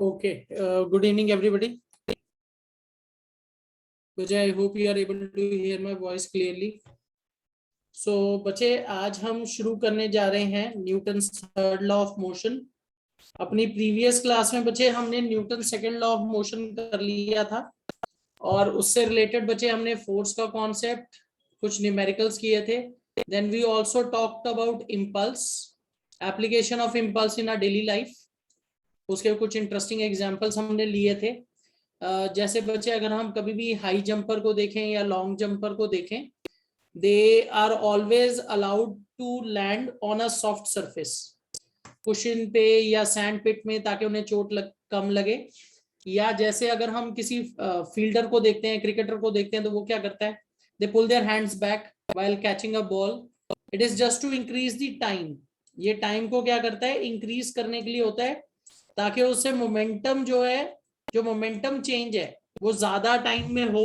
Okay. Good evening, everybody. Vijay, I hope you are able to hear my voice clearly. So, बच्चे आज हम शुरू करने जा रहे हैं Newton third law of motion. अपनी प्रीवियस क्लास में बच्चे हमने Newton second law of motion कर लिया था और उससे रिलेटेड बच्चे हमने फोर्स का कॉन्सेप्ट, कुछ न्यूमेरिकल्स किए थे। Then we also talked about impulse, application of impulse in a daily life. उसके कुछ इंटरेस्टिंग एग्जांपल्स हमने लिए थे। जैसे बच्चे अगर हम कभी भी हाई जंपर को देखें या लॉन्ग जंपर को देखें, they are always allowed to land on a soft surface, cushion पे या सैंड पिट में, ताकि उन्हें कम लगे। या जैसे अगर हम किसी फील्डर को देखते हैं, क्रिकेटर को देखते हैं, तो वो क्या करता है, they pull their hands back while catching a ball. It is just to increase the time. ये टाइम को क्या करता है, इंक्रीज करने के लिए होता है, ताकि उससे मोमेंटम जो है, जो मोमेंटम चेंज है वो ज्यादा टाइम में हो,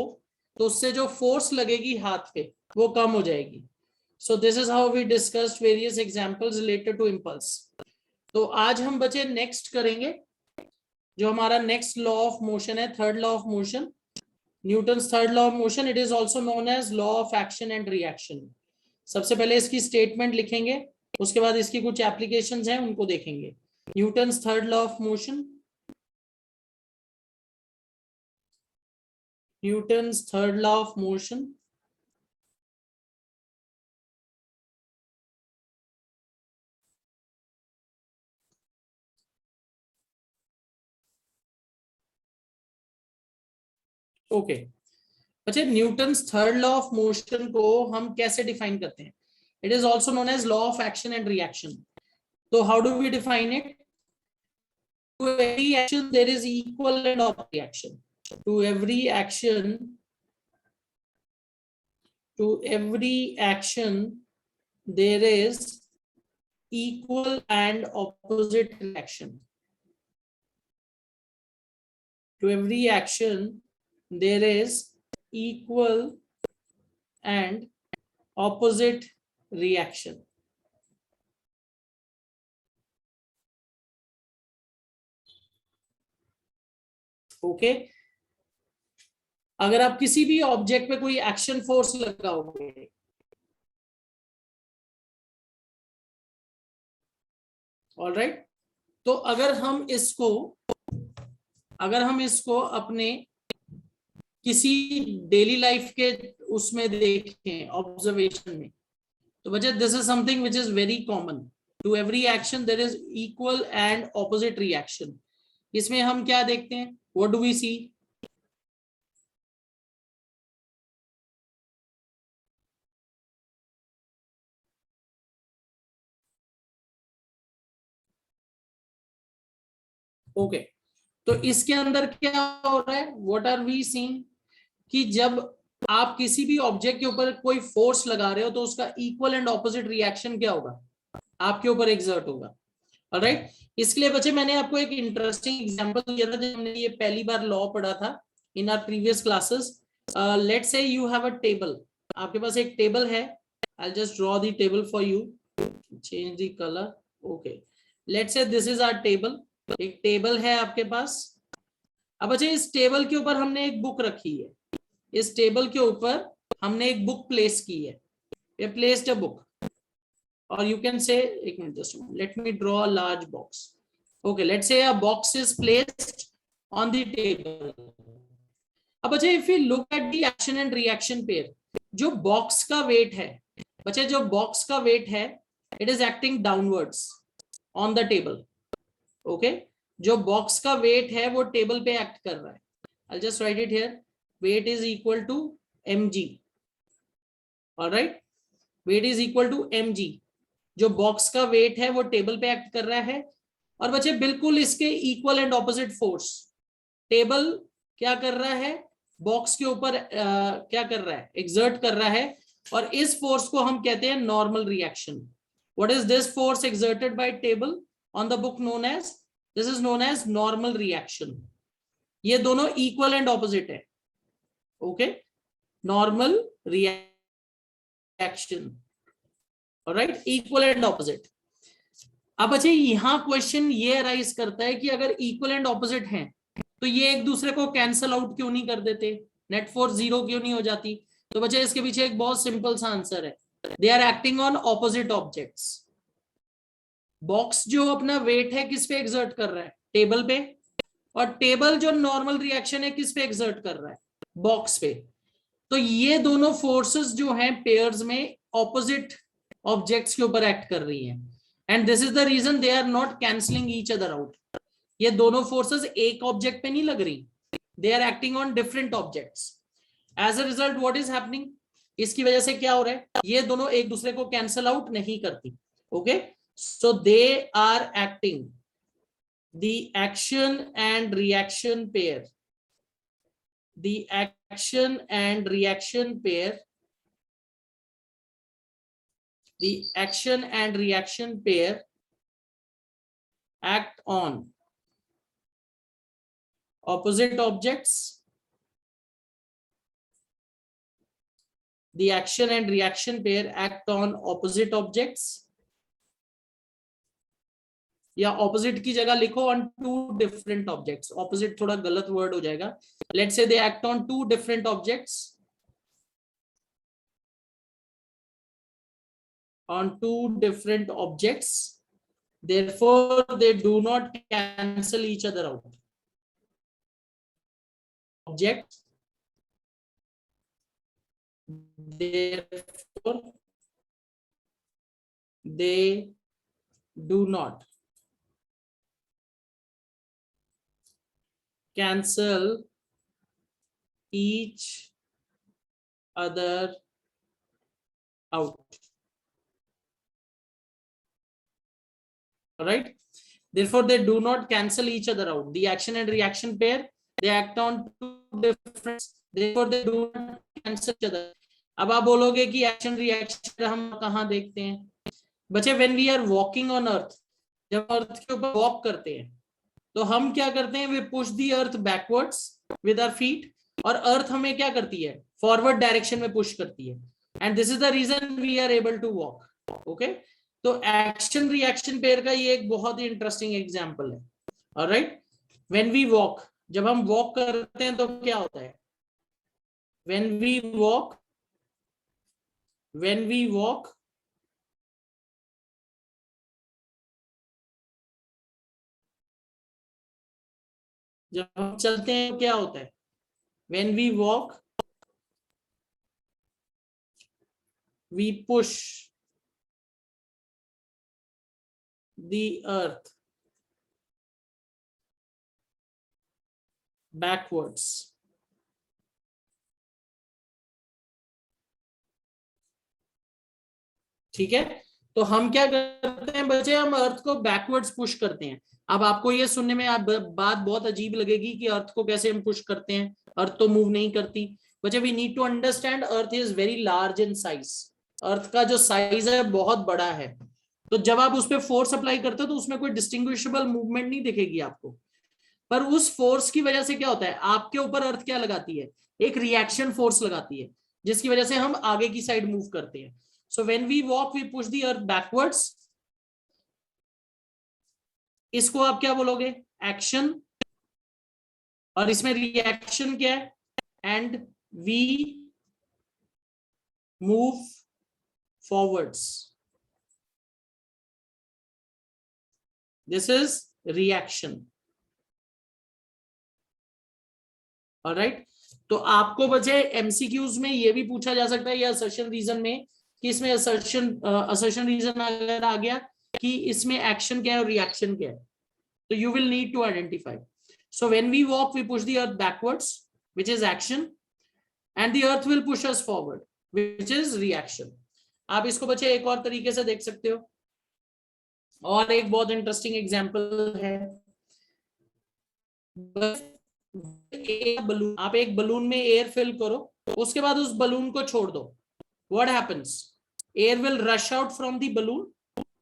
तो उससे जो फोर्स लगेगी हाथ पे वो कम हो जाएगी। So this is how we discussed various examples related to impulse. तो आज हम बच्चे नेक्स्ट करेंगे जो हमारा नेक्स्ट लॉ ऑफ मोशन है, third law of motion, Newton's third law of motion. It is also known as law of action and reaction. सबसे पहले इसकी स्टेटमेंट लिखेंगे, उसके बाद इसकी कुछ एप्लीकेशंस हैं उनको देखेंगे। Newton's third law of motion, Newton's third law of motion. Okay अच्छा, Newton's third law of motion को हम कैसे डिफाइन करते हैं? It is also known as law of action and reaction. तो how do we define it? To every action there is equal and opposite reaction. To every action, to every action there is equal and opposite reaction. To every action there is equal and opposite reaction. Okay अगर आप किसी भी object पे कोई action force लगाओगे, alright, तो अगर हम इसको अपने किसी डेली लाइफ के उसमें देखें, ऑब्जर्वेशन में, तो बच्चे this is something which is very common. To every action there is equal and opposite reaction. इसमें हम क्या देखते हैं, what do we see? Okay तो इसके अंदर क्या हो रहा है, व्हाट आर वी सीइंग, कि जब आप किसी भी ऑब्जेक्ट के ऊपर कोई फोर्स लगा रहे हो तो उसका इक्वल एंड ऑपोजिट रिएक्शन क्या होगा, आपके ऊपर एग्जर्ट होगा। ऑलराइट, इसके लिए बच्चे मैंने आपको एक इंटरेस्टिंग एग्जांपल दिया था जब हमने ये पहली बार लॉ पढ़ा था in our previous classes. Let's say you have a table, आपके पास एक टेबल है। I just draw the table for you, change the colour. Okay, let's say this is our table. एक टेबल है आपके पास। अब अच्छा, इस टेबल के ऊपर हमने एक बुक रखी है, इस टेबल के ऊपर हमने एक बुक प्लेस की है, we placed a book, or you can say, एक minute, just a moment, let me draw a large box. Okay, let's say a box is placed on the table. अब अच्छा, if we look at the action and reaction pair, जो box का wait है बच्चे, जो box का wait है, it is acting downwards on the table. Okay, जो बॉक्स का वेट है वो टेबल पे एक्ट कर रहा है। I'll just write it here. Weight is equal to mg. All right, weight is equal to mg. जो बॉक्स का वेट है वो टेबल पे एक्ट कर रहा है, और बच्चे बिल्कुल इसके equal and opposite force. Table क्या कर रहा है, बॉक्स के ऊपर क्या कर रहा है, एक्सर्ट कर रहा है, और इस फोर्स को हम कहते हैं normal reaction. What is this force exerted by table on the book? Known as, this is known as normal reaction. ये दोनों इक्वल एंड ऑपोजिट है। Okay, normal reaction, alright, equal and opposite. अब अच्छा यहाँ क्वेश्चन ये arise करता है कि अगर इक्वल एंड ऑपोजिट हैं तो ये एक दूसरे को कैंसल आउट क्यों नहीं कर देते, नेट फोर्स जीरो क्यों नहीं हो जाती? तो बच्चे इसके पीछे एक बहुत सिंपल सा आंसर है, they are acting on opposite objects. Box जो अपना वेट है किस पे एक्सर्ट कर रहा है, टेबल पे, और टेबल जो नॉर्मल रिएक्शन है किस पे एक्सर्ट कर रहा है, बॉक्स पे। तो ये दोनों फोर्सेस जो हैं पेयर्स में ऑपोजिट ऑब्जेक्ट्स के ऊपर एक्ट कर रही हैं, and this is the reason they are not cancelling each other out. ये दोनों फोर्सेस एक ऑब्जेक्ट पे नहीं लग रही, they are acting on different objects. As a result what is happening, इसकी वजह से क्या हो रहा है, ये दोनों एक दूसरे को कैंसल आउट नहीं करती। Okay, so they are acting, the action and reaction pair, the action and reaction pair, the action and reaction pair act on opposite objects, the action and reaction pair act on opposite objects, या opposite की जगह लिखो on two different objects, opposite थोड़ा गलत word हो जाएगा, let's say they act on two different objects, on two different objects, therefore they do not cancel each other out. Object, therefore they do not cancel each other out. All right, therefore they do not cancel each other out. The action and reaction pair, they act on two different, therefore they do not cancel each other. अब आप बोलोगे कि action reaction हम कहाँ देखते हैं बच्चे, when we are walking on earth, जब अर्थ के ऊपर वॉक करते हैं तो हम क्या करते हैं, we push the earth backwards with our feet, और अर्थ हमें क्या करती है, फॉरवर्ड डायरेक्शन में पुश करती है, and this is the reason we are able to walk. Okay, तो एक्शन रिएक्शन पेयर का ये एक बहुत ही इंटरेस्टिंग एग्जांपल है। ऑलराइट, व्हेन वी वॉक, जब हम वॉक करते हैं तो क्या होता है, when we walk, when we walk जब हम चलते हैं तो क्या होता है, when we walk we push the earth backwards. ठीक है, तो हम क्या करते हैं बच्चे, हम अर्थ को बैकवर्ड्स पुश करते हैं। अब आपको ये सुनने में बात बहुत अजीब लगेगी कि अर्थ को कैसे हम पुश करते हैं, अर्थ तो मूव नहीं करती। बच्चे we need to understand earth is very large in size, earth का जो साइज है बहुत बड़ा है, तो जब आप उस पर फोर्स अप्लाई करते हो तो उसमें कोई डिस्टिंग्विशेबल मूवमेंट नहीं दिखेगी आपको, पर उस फोर्स की वजह से क्या होता है, आपके ऊपर अर्थ क्या लगाती है, एक रिएक्शन फोर्स लगाती है, जिसकी वजह से हम आगे की साइड मूव करते हैं। So when we walk we push the earth backwards, इसको आप क्या बोलोगे, एक्शन, और इसमें रिएक्शन क्या है, and we move forwards, this is reaction. Alright, तो आपको बचे एमसीक्यूज में ये भी पूछा जा सकता है, या असर्शन रीजन में, कि इसमें असर्शन रीजन अगर आ गया कि इसमें एक्शन क्या है और रिएक्शन क्या है, तो you will need to identify. So when we walk we push the earth backwards which is action, and the earth will push us forward which is reaction. आप इसको बच्चे एक और तरीके से देख सकते हो, और एक बहुत इंटरेस्टिंग एग्जांपल है, बलून, आप एक बलून में एयर फिल करो, उसके बाद उस बलून को छोड़ दो, what happens, air will rush out from the balloon,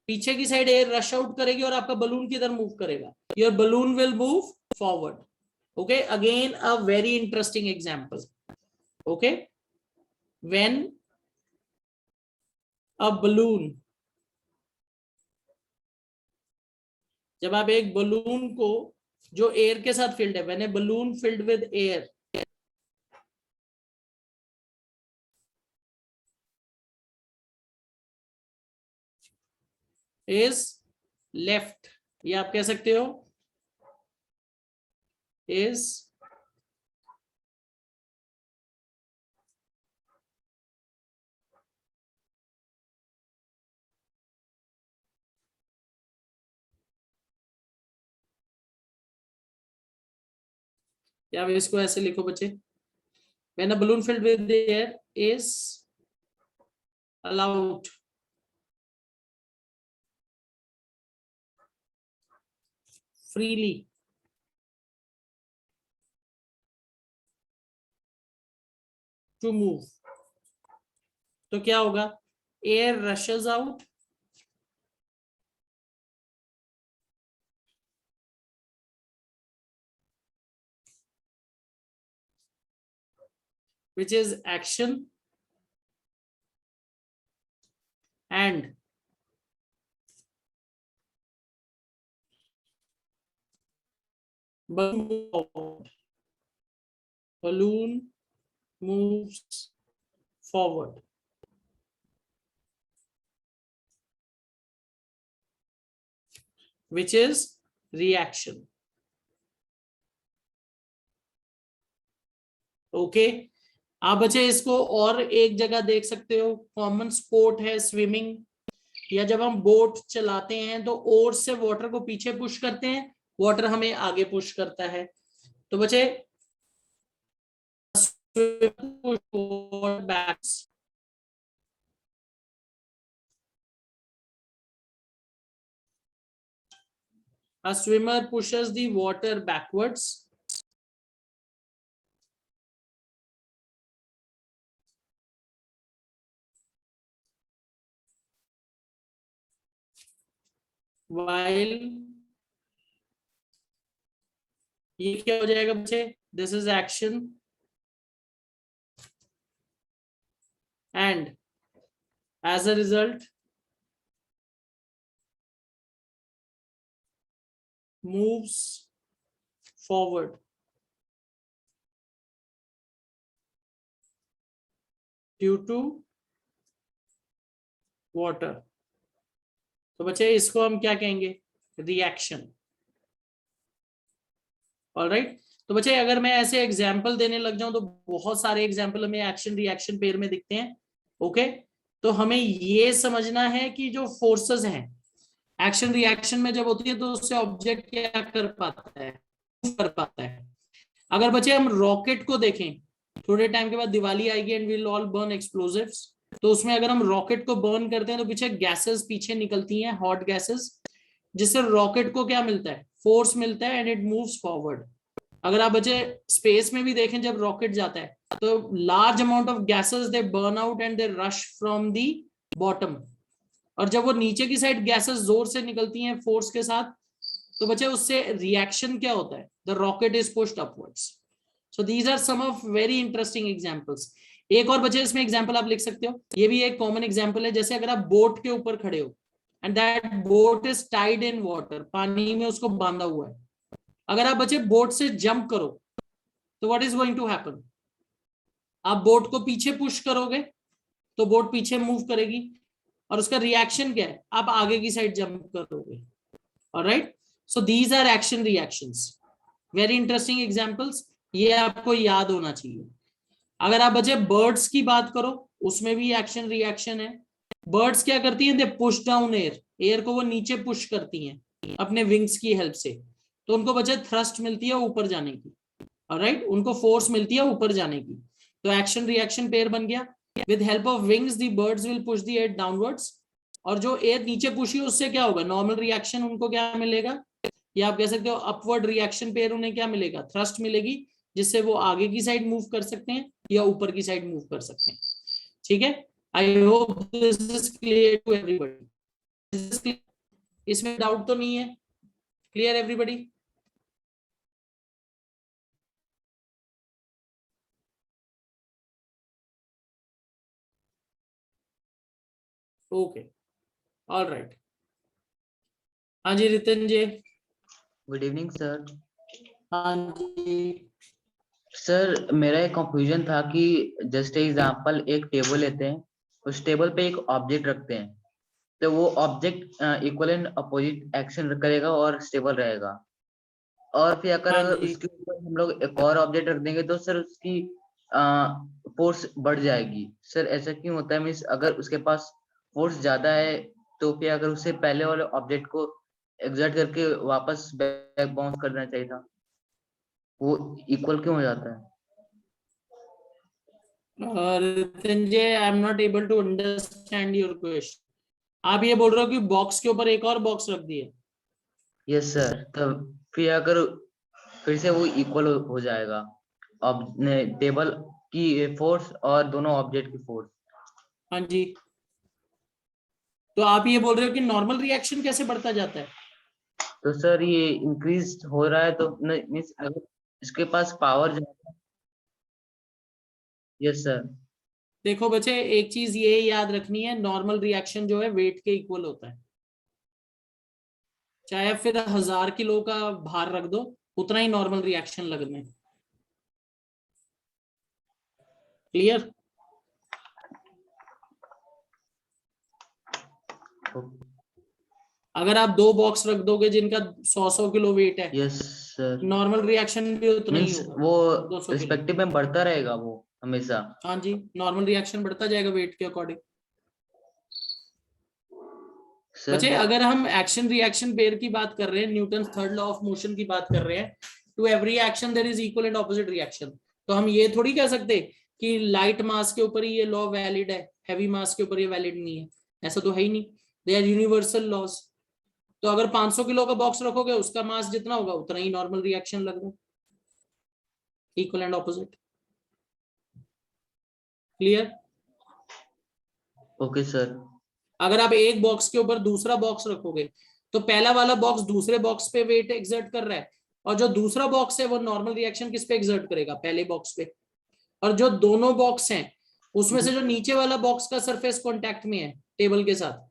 पीछे की साइड एयर रश आउट करेगी और आपका बलून किधर मूव करेगा, your balloon will move forward. Okay, again a very interesting example. Okay, when a balloon जब आप एक बलून को जो एयर के साथ फिल्ड है, when A balloon filled with air is left, ये आप कह सकते हो इज या आप इसको ऐसे लिखो बच्चे, when a balloon filled with air is allowed freely to move, तो क्या होगा, air rashes out which is action and balloon moves forward, which is reaction. Okay आप बच्चे इसको और एक जगह देख सकते हो, कॉमन स्पोर्ट है स्विमिंग, या जब हम बोट चलाते हैं तो ओर से वाटर को पीछे पुश करते हैं, वाटर हमें आगे पुश करता है। तो बच्चे backs, a swimmer pushes the water backwards while, ये क्या हो जाएगा बच्चे, this is action and as a result moves forward due to water। तो बच्चे इसको हम क्या कहेंगे, रिएक्शन। ऑलराइट, तो बच्चे अगर मैं ऐसे एग्जाम्पल देने लग जाऊं तो बहुत सारे एग्जाम्पल हमें एक्शन रिएक्शन पेयर में दिखते हैं। ओके, तो हमें ये समझना है कि जो फोर्सेस हैं एक्शन रिएक्शन में जब होती है तो उससे ऑब्जेक्ट क्या कर पाता है, कर पाता है। अगर बच्चे हम रॉकेट को देखें, थोड़े टाइम के बाद दिवाली आएगी and will all burn explosives, तो उसमें अगर हम रॉकेट को बर्न करते हैं तो पीछे गैसेस पीछे निकलती हैं, हॉट गैसेस, जिससे रॉकेट को क्या मिलता है, फोर्स मिलता है एंड इट मूव्स फॉरवर्ड। अगर आप बच्चे स्पेस में भी देखें जब रॉकेट जाता है तो large amount of gases they burn out and they rush from the bottom, और जब वो नीचे की साइड गैसेस जोर से निकलती हैं फोर्स के साथ, तो बच्चे उससे रिएक्शन क्या होता है, the rocket is pushed upwards. So these are some of very interesting examples. एक और बच्चे इसमें एग्जांपल आप लिख सकते हो, ये भी एक कॉमन एग्जांपल है, जैसे अगर आप बोट के ऊपर खड़े हो and that boat is tied in water, पानी में उसको बांधा हुआ है, अगर आप बच्चे बोट से जंप करो तो what is going to happen, आप बोट को पीछे पुश करोगे तो बोट पीछे मूव करेगी, और उसका रिएक्शन क्या है, आप आगे की साइड जंप करोगे। Alright, so these are action reactions, very interesting examples, ये आपको याद होना चाहिए। अगर आप बच्चे बर्ड्स की बात करो उसमें भी एक्शन रिएक्शन है। बर्ड्स क्या करती हैं, they push down air, air को वो नीचे पुश करती हैं अपने विंग्स की हेल्प से, तो उनको बच्चे थ्रस्ट मिलती है ऊपर जाने की। ऑलराइट, उनको फोर्स मिलती है ऊपर जाने की, तो एक्शन रिएक्शन पेयर बन गया। With help of wings the birds will push the air downwards, और जो एयर नीचे पुश है उससे क्या होगा, नॉर्मल रिएक्शन उनको क्या मिलेगा, या आप कह सकते हो अपवर्ड रिएक्शन पेयर उन्हें क्या मिलेगा, थ्रस्ट मिलेगी, जिससे वो आगे की साइड मूव कर सकते हैं या ऊपर की साइड मूव कर सकते हैं। ठीक है, I hope this is clear to everybody, इसमें डाउट तो नहीं है, clear everybody. Okay, all right, हाँ जी Ritin ji. Good evening sir. हाँ जी। सर मेरा एक कंफ्यूजन था कि जस्ट एग्जांपल एक टेबल लेते हैं, उस टेबल पे एक ऑब्जेक्ट रखते हैं, तो वो object equal and opposite action करेगा और स्टेबल रहेगा। और फिर हाँ अगर जी। उसके ऊपर हम लोग एक और ऑब्जेक्ट रख देंगे तो सर उसकी फोर्स बढ़ जाएगी। सर ऐसा क्यों होता है? मीन्स अगर उसके पास फोर्स ज्यादा है तो फिर अगर उसे पहले वाले ऑब्जेक्ट को एग्जर्ट करके वापस बैक बाउंस कर देना चाहिए था, वो इक्वल क्यों हो जाता है? Ritanjay, I am not able to understand your question. आप ये बोल रहे हो कि बॉक्स के ऊपर एक और बॉक्स रख दिए? यस सर, तब फिर अगर फिर से वो इक्वल हो जाएगा अब टेबल की फोर्स और दोनों ऑब्जेक्ट की फोर्स। हाँ जी। तो आप ये बोल रहे हो कि नॉर्मल रिएक्शन कैसे बढ़ता जाता है? तो सर ये इंक्रीज हो रहा है तो मीन्स अगर इसके पास पावर ज्यादा। Yes sir. देखो बच्चे, एक चीज ये याद रखनी है, नॉर्मल रिएक्शन जो है वेट के इक्वल होता है। चाहे फिर 1000 किलो का भार रख दो, उतना ही नॉर्मल रिएक्शन लगना है। क्लियर? अगर आप 2 बॉक्स रख दोगे जिनका 100 किलो वेट है, यस सर, नॉर्मल रिएक्शन भी उतना ही मीन्स होगा, वो 200 किलो। रिस्पेक्टिव में बढ़ता रहेगा वो हमेशा। हाँ जी, नॉर्मल रिएक्शन बढ़ता जाएगा वेट के अकॉर्डिंग। सर बच्चे, अगर हम एक्शन रिएक्शन पेयर की बात कर रहे हैं, Newton third law of motion की बात कर रहे हैं, to every action there is equal and opposite reaction. तो हम ये थोड़ी कह सकते कि लाइट मास के ऊपर ही ये लॉ वैलिड है, हैवी मास के ऊपर ये वैलिड नहीं है। ऐसा तो है ही नहीं, दे आर यूनिवर्सल लॉज। तो अगर 500 किलो का बॉक्स रखोगे, उसका मास जितना होगा उतना ही नॉर्मल रिएक्शन लगेगा, equal and opposite. Clear? Okay sir. अगर आप एक बॉक्स के ऊपर दूसरा बॉक्स रखोगे, तो पहला वाला बॉक्स दूसरे बॉक्स पे वेट एक्सर्ट कर रहा है, और जो दूसरा बॉक्स है वो नॉर्मल रिएक्शन किस पे एक्सर्ट करेगा? पहले बॉक्स पे। और जो दोनों बॉक्स हैं, उसमें से जो नीचे वाला बॉक्स का सरफेस कांटेक्ट में है टेबल के साथ,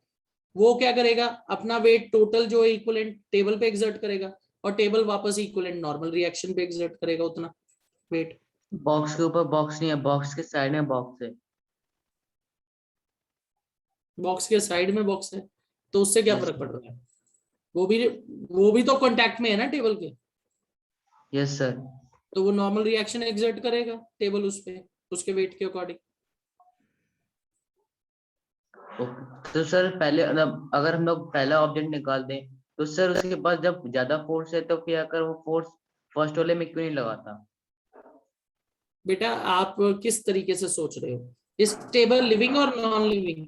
वो क्या करेगा? अपना वेट टोटल जो है इक्वलेंट टेबल पे एक्सर्ट करेगा, और टेबल वापस इक्वलेंट नॉर्मल रिएक्शन पे एक्सर्ट करेगा उतना वेट। बॉक्स के ऊपर बॉक्स नहीं है, बॉक्स के साइड में बॉक्स है। बॉक्स के साइड में बॉक्स है, तो उससे क्या यस फर्क पड़ रहा है? वो भी तो कांटेक्ट में है ना टेबल के। Yes sir. तो वो नॉर्मल रिएक्शन एक्सर्ट करेगा टेबल उस पे, उसके वेट के अकॉर्डिंग। ओके तो सर पहले मतलब अगर हम लोग पहला ऑब्जेक्ट निकाल दें तो सर उसके पास जब ज्यादा फोर्स है तो फिर अगर वो फोर्स फर्स्ट वाले में क्यों नहीं लगाता? बेटा, आप किस तरीके से सोच रहे हो? इस टेबल लिविंग और नॉन लिविंग?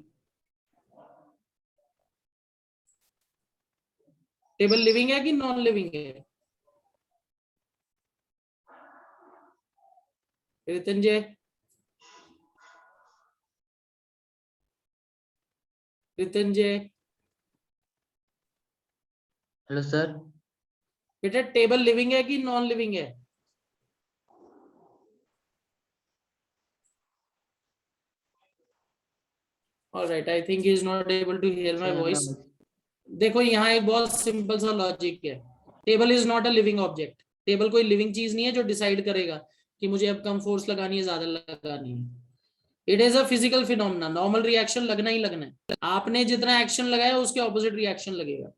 टेबल लिविंग है कि नॉन लिविंग है? Ritanjay, Ritanjay, hello sir. बेटा टेबल लिविंग है कि नॉन लिविंग है? Alright, I think he is not able to hear my sir voice. देखो, यहाँ एक बहुत सिंपल सा लॉजिक है। Table is not a living object. Table कोई लिविंग चीज नहीं है जो डिसाइड करेगा कि मुझे अब कम फोर्स लगानी है, ज्यादा लगानी है। It is a physical phenomena, normal reaction लगना ही लगना है। आपने जितना एक्शन लगाया उसके ऑपोजिट रिएक्शन लगेगा।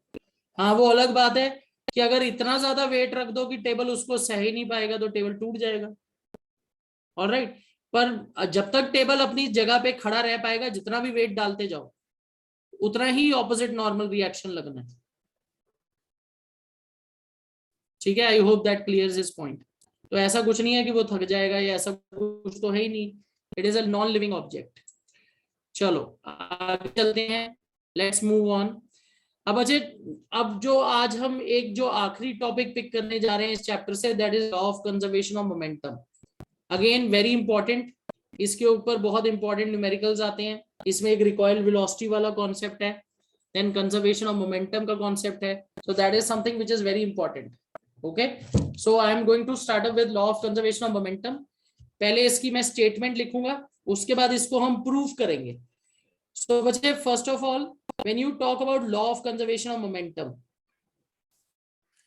हाँ, वो अलग बात है कि अगर इतना ज्यादा वेट रख दो कि टेबल उसको सह ही नहीं पाएगा, तो टेबल टूट जाएगा। ऑलराइट, पर जब तक टेबल अपनी जगह पे खड़ा रह पाएगा, जितना भी वेट डालते जाओ उतना ही ऑपोजिट नॉर्मल रिएक्शन लगना है। ठीक है, I hope that clears his point. तो ऐसा कुछ नहीं है कि वो थक जाएगा, या ऐसा कुछ तो है ही नहीं। It is a non living object. चलो आगे चलते हैं, लेट्स मूव ऑन। अब अजय, अब जो आज हम एक जो आखिरी टॉपिक पिक करने जा रहे हैं इस चैप्टर से, that is law of conservation of momentum. Again very important, इसके ऊपर बहुत इंपॉर्टेंट न्यूमेरिकल्स आते हैं। इसमें एक रिकॉइल वेलोसिटी वाला कॉन्सेप्ट है, देन कंजर्वेशन ऑफ मोमेंटम का कॉन्सेप्ट है। So that is something which is very important. Okay, so I am going to start up with law of conservation of momentum. पहले इसकी मैं स्टेटमेंट लिखूंगा, उसके बाद इसको हम प्रूव करेंगे। सो बच्चे, first of all, when you talk about law of conservation of momentum,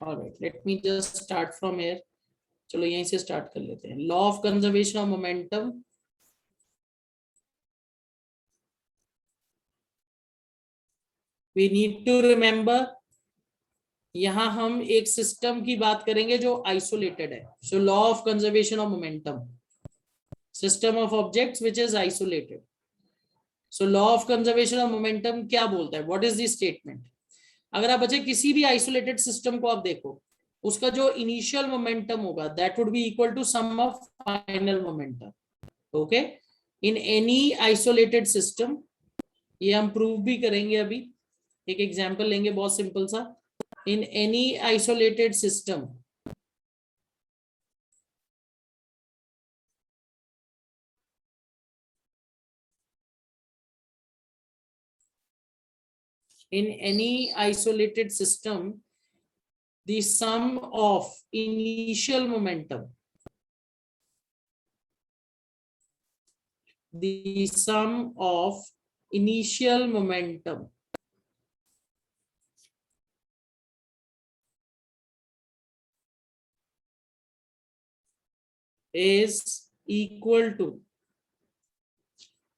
alright, let me just start from here. चलो यहीं से स्टार्ट कर लेते हैं। Law of conservation of momentum. We need to remember, यहां हम एक सिस्टम की बात करेंगे जो आइसोलेटेड है। So law of conservation of momentum, system of objects which is isolated. So law of conservation of momentum क्या बोलता है, व्हाट इज द स्टेटमेंट? अगर आप बच्चे किसी भी आइसोलेटेड सिस्टम को आप देखो, उसका जो इनिशियल मोमेंटम होगा that would be equal to sum of final momentum. Okay, in any isolated system, ये हम प्रूव भी करेंगे अभी, एक एग्जांपल लेंगे बहुत सिंपल सा। इन any isolated system, in any isolated system, the sum of initial momentum, the sum of initial momentum is equal to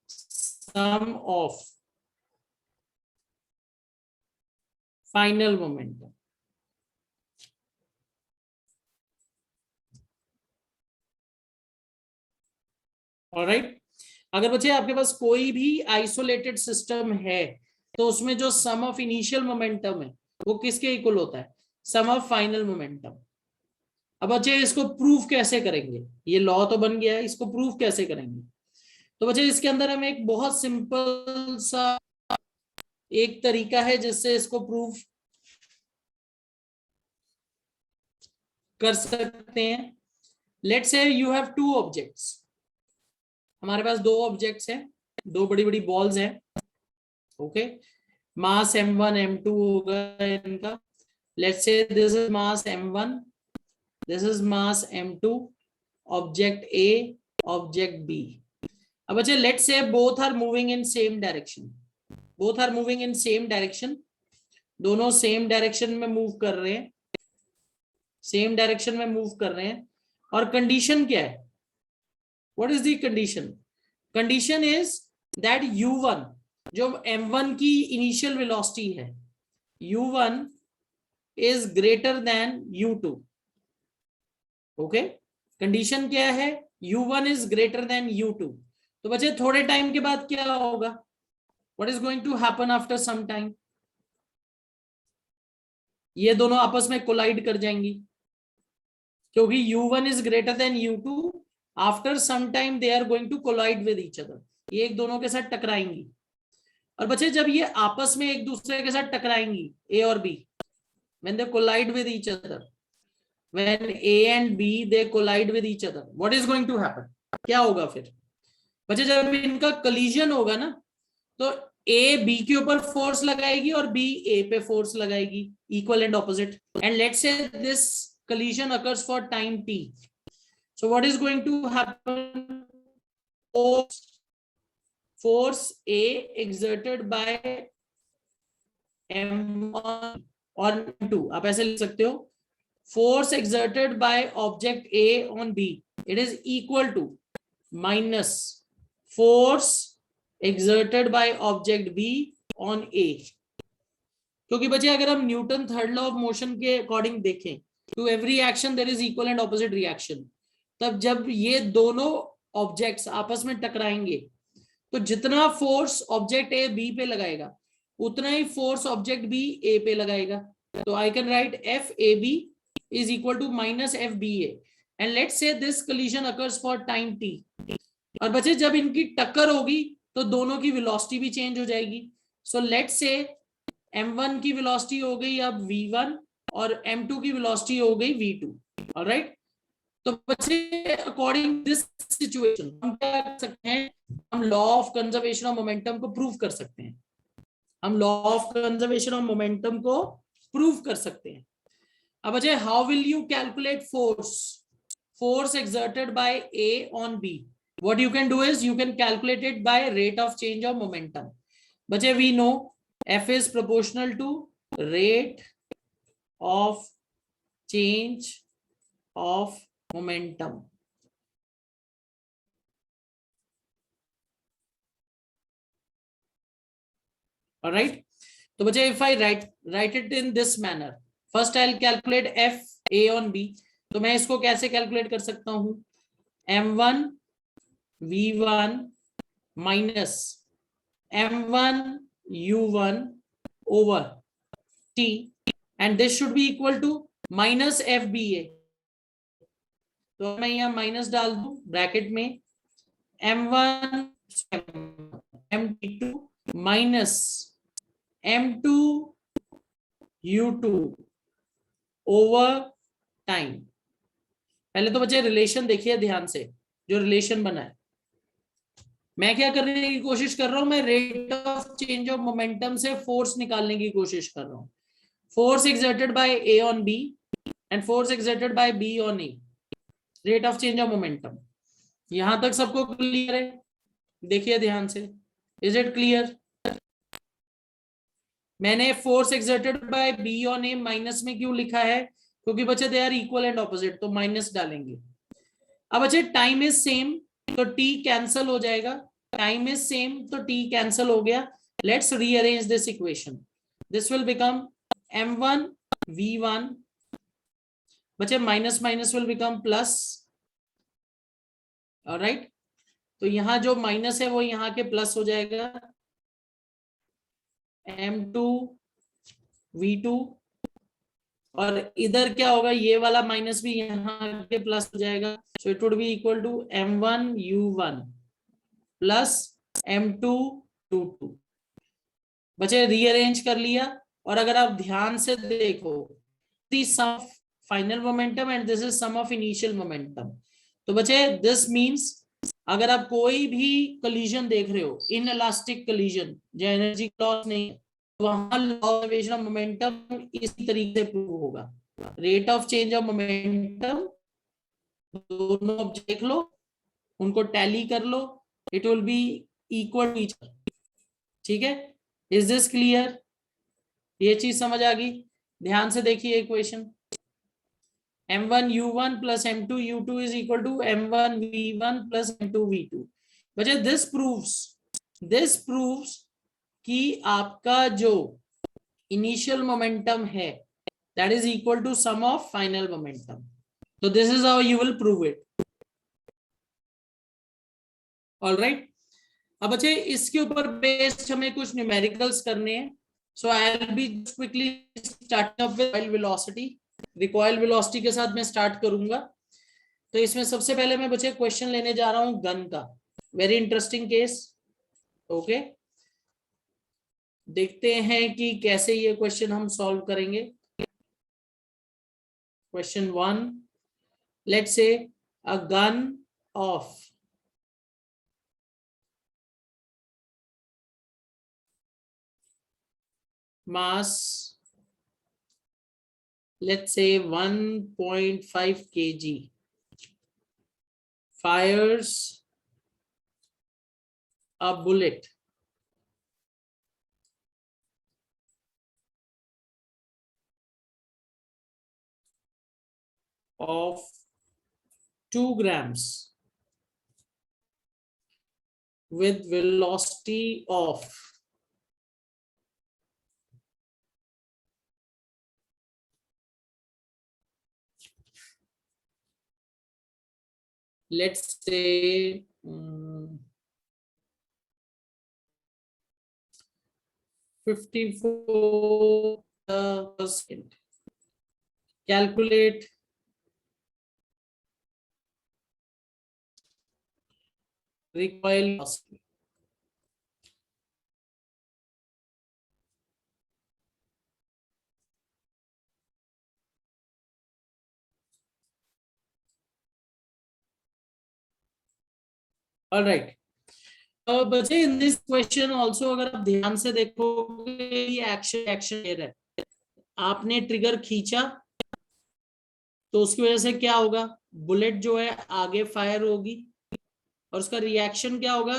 sum of final momentum. Alright, अगर बच्चे आपके पास कोई भी आइसोलेटेड सिस्टम है तो उसमें जो सम ऑफ इनिशियल मोमेंटम है वो किसके इक्वल होता है, सम ऑफ फाइनल मोमेंटम। अब बच्चे इसको प्रूफ कैसे करेंगे, ये लॉ तो बन गया है, इसको प्रूफ कैसे करेंगे? तो बच्चे इसके अंदर हम एक बहुत सिंपल सा एक तरीका है जिससे इसको प्रूफ कर सकते हैं। Let's say you have two objects, हमारे पास दो ऑब्जेक्ट्स हैं, दो बड़ी बड़ी बॉल्स हैं। ओके, मास m1 m2 होगा इनका। Let's say this is mass m1, this is mass m2, object A, object B। अब बच्चे let's say both are moving in same direction, both are moving in same direction, दोनों same direction में move कर रहे हैं, same direction में move कर रहे हैं। और कंडीशन क्या है, what is the condition? Condition is that u1, जो m1 की इनिशियल वेलोसिटी है, u1 is greater than u2। Okay, condition क्या है, u1 is greater than u2। तो बच्चे थोड़े टाइम के बाद क्या होगा, what is going to happen after some time? ये दोनों आपस में कोलाइड कर जाएंगी, क्योंकि u1 is greater than u2, after some time they are going to collide with each other, ये एक दोनों के साथ टकराएंगी। और बच्चे जब ये आपस में एक दूसरे के साथ टकराएंगी, A और B, when they collide with each other, when A and B they collide with each other, what is going to happen? क्या होगा फिर बच्चे, जब इनका collision होगा ना, तो A B के ऊपर फोर्स लगाएगी और B A पे फोर्स लगाएगी, equal and opposite. And let's say this collision occurs for time t. So what is going to happen? Force A exerted by m1 और m2, आप ऐसे लिख सकते हो, force exerted by object A on B, it is equal to minus force exerted by object B on A। क्योंकि बच्चे अगर हम Newton third law of motion के अकॉर्डिंग देखें, to every action there is equal and opposite reaction. तब जब ये दोनों ऑब्जेक्ट्स आपस में टकराएंगे तो जितना फोर्स ऑब्जेक्ट ए बी पे लगाएगा उतना ही फोर्स ऑब्जेक्ट बी ए पे लगाएगा। तो I can write F A B is equal to minus F B A, and let's say this collision occurs for time T. और बच्चे जब इनकी टक्कर होगी तो दोनों की वेलोसिटी भी चेंज हो जाएगी। सो लेट्स से m1 की वेलोसिटी हो गई अब v1 और m2 की वेलोसिटी हो गई v2। ऑलराइट, तो बच्चे अकॉर्डिंग दिस सिचुएशन हम क्या कर सकते हैं, हम law of conservation of momentum को प्रूव कर सकते हैं, हम law of conservation of momentum को प्रूव कर सकते हैं। अब बच्चे how will you calculate force exerted by A on B? What you can do is you can calculate it by rate of change of momentum. बच्चे we know F is proportional to rate of change of momentum. All right. तो बच्चे if I write it in this manner, first I'll calculate f a on b. तो मैं इसको कैसे calculate कर सकता हूं? m1 v1 minus m1 u1 over t, and this should be equal to minus fba. तो मैं यहाँ माइनस डाल दूं ब्रैकेट में m1 m2 minus m2 u2 over time. पहले तो बच्चे रिलेशन देखिए ध्यान से, जो रिलेशन बना है. मैं क्या करने की कोशिश कर रहा हूं? मैं rate of change of momentum से फोर्स निकालने की कोशिश कर रहा हूं. Force exerted by A on B and force exerted by B on A. Rate of change of momentum. यहां तक सबको क्लियर है? देखिए ध्यान से. Is it clear? मैंने force exerted by B on A minus में क्यों लिखा है? क्योंकि बच्चे they are equal and opposite, तो माइनस डालेंगे. अब बच्चे टाइम इज सेम, तो टी कैंसल हो जाएगा. टाइम इज सेम तो टी कैंसल हो गया. Let's rearrange this equation. This will become m1 v1. बच्चे minus minus will become plus. Alright. तो यहां जो माइनस है वो यहां के प्लस हो जाएगा. m2 v2, और इधर क्या होगा? ये वाला माइनस भी यहाँ के प्लस हो जाएगा. So it would be equal to m1 u1 plus m2 u2. बच्चे रीअरेंज कर लिया. और अगर आप ध्यान से देखो, this sum of final momentum and this is sum of initial momentum. तो बच्चे दिस मींस अगर आप कोई भी कोलिजन देख रहे हो, इन इलास्टिक कोलिजन जो एनर्जी लॉस नहीं है, वहां लॉ ऑफ मोमेंटम इसी तरीके से प्रूव होगा. Rate of change of momentum दोनों ऑब्जेक्ट देख लो, उनको टैली कर लो, it will be equal to each other. ठीक है? Is this clear? ये चीज समझ आ गई? ध्यान से देखिए equation. m1 u1 plus m2 u2 is equal to m1 v1 plus m2 v2. बच्चे this proves कि आपका जो इनिशियल मोमेंटम है that is equal to sum of final momentum. So this is how you will prove it. All right. अब बच्चे इसके ऊपर based हमें कुछ न्यूमेरिकल्स करने हैं. So I'll be quickly starting up with velocity. Recoil velocity के साथ मैं स्टार्ट करूंगा. तो इसमें सबसे पहले मैं बच्चे क्वेश्चन लेने जा रहा हूं गन का. Very interesting case. ओके, देखते हैं कि कैसे ये क्वेश्चन हम सॉल्व करेंगे. Question 1, let's say a gun of mass, let's say 1.5 kg fires a bullet of 2 grams with velocity of let's say 54%. Calculate recoil velocity. All right. बच्चे in this question also अगर आप ध्यान से देखोगे, action है. आपने trigger खींचा तो उसकी वजह से क्या होगा? बुलेट जो है आगे फायर होगी और उसका रिएक्शन क्या होगा?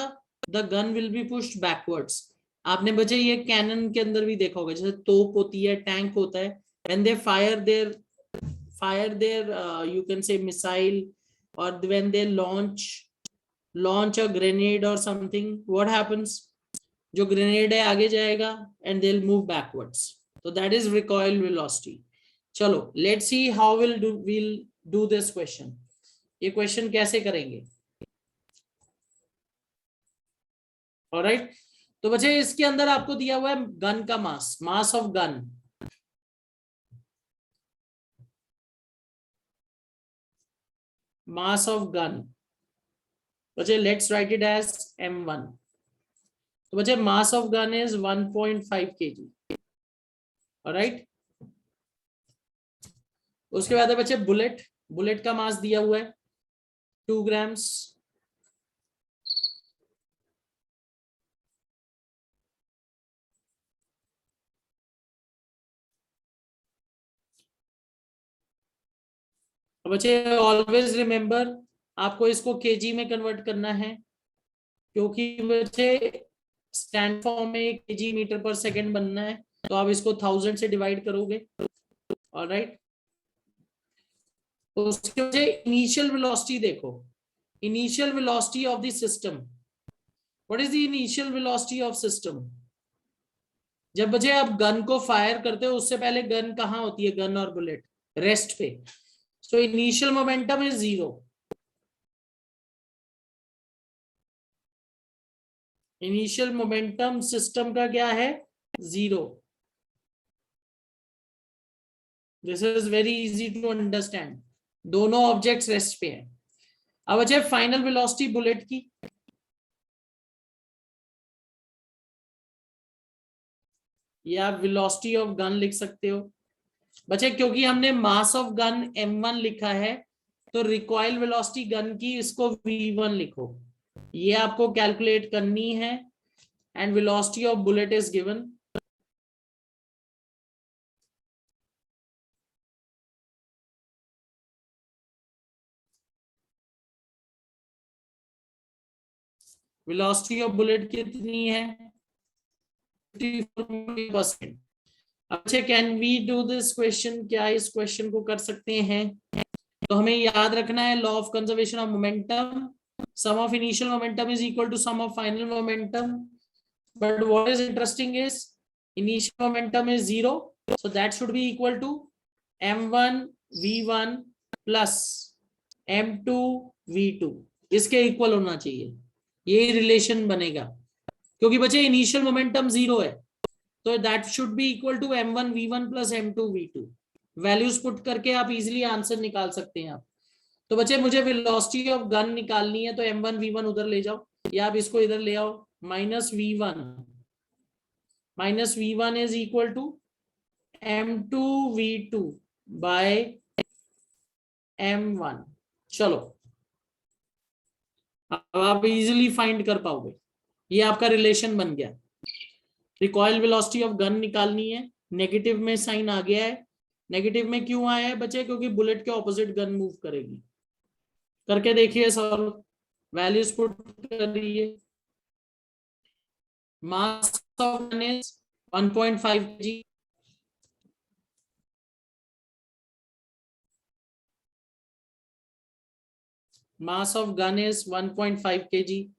The gun will be pushed backwards. आपने बच्चे ये कैनन के अंदर भी देखा होगा, जैसे तोप होती है, टैंक होता है, when they fire there fire their you can say missile, or when they launch a grenade or something, what happens? जो ग्रेनेड है आगे जाएगा and they'll move backwards. So that is recoil velocity. चलो let's see how we'll do this question. ये question कैसे करेंगे? Alright, तो बच्चे इसके अंदर आपको दिया हुआ है गन का mass of gun. Mass of gun बच्चे let's write it as m1. तो बच्चे mass of gun is 1.5 kg. Alright, उसके बाद है बच्चे बुलेट का मास दिया हुआ है 2 grams. बच्चे ऑलवेज रिमेंबर आपको इसको केजी में कन्वर्ट करना है, क्योंकि बच्चे स्टैंड फॉर्म में केजी मीटर पर सेकंड बनना है, तो आप इसको 1000 से डिवाइड करोगे. ऑलराइट, तो उसके वजह इनिशियल वेलोसिटी देखो. Initial velocity of the system, what is the initial velocity of system? जब बच्चे आप गन को फायर करते हो उससे पहले गन कहाँ होती है? गन और बुलेट रेस्ट पे. So initial momentum is 0. Initial momentum system का क्या है? 0. This is very easy to understand. दोनों ऑब्जेक्ट्स रेस्ट पे हैं. अब अच्छा फाइनल वेलोसिटी बुलेट की, या वेलोसिटी ऑफ गन लिख सकते हो बच्चे, क्योंकि हमने मास ऑफ गन m1 लिखा है, तो रिकॉइल वेलोसिटी गन की इसको v1 लिखो. ये आपको कैलकुलेट करनी है. And velocity of bullet is given. Velocity of bullet कितनी है? 54%. अच्छा, can we do this question? क्या इस क्वेश्चन को कर सकते हैं? तो हमें याद रखना है law of conservation of momentum. Sum of initial momentum is equal to sum of final momentum. But what is interesting is initial momentum is 0, so that should be equal to m1 v1 plus m2 v2. इसके equal होना चाहिए. यही relation बनेगा, क्योंकि बच्चे initial momentum 0 है, तो that should be equal to m1 v1 plus m2 v2. Values put करके आप इजीली आंसर निकाल सकते हैं आप. तो बच्चे मुझे वेलोसिटी ऑफ गन निकालनी है, तो m1 v1 उधर ले जाओ, या आप इसको इधर ले आओ. Minus v1 is equal to m2 v2 by m1. चलो, अब आप इजीली फाइंड कर पाओगे. ये आपका रिलेशन बन गया. रिकॉइल वेलोसिटी ऑफ गन निकालनी है. नेगेटिव में साइन आ गया है. नेगेटिव में क्यों आया है बच्चे? क्योंकि बुलेट के ऑपोजिट गन मूव करेगी. करके देखिए सॉल्व. वैल्यूज पुट करिए. मास of gun is 1.5 kg. Mass of gun is 1.5 kg.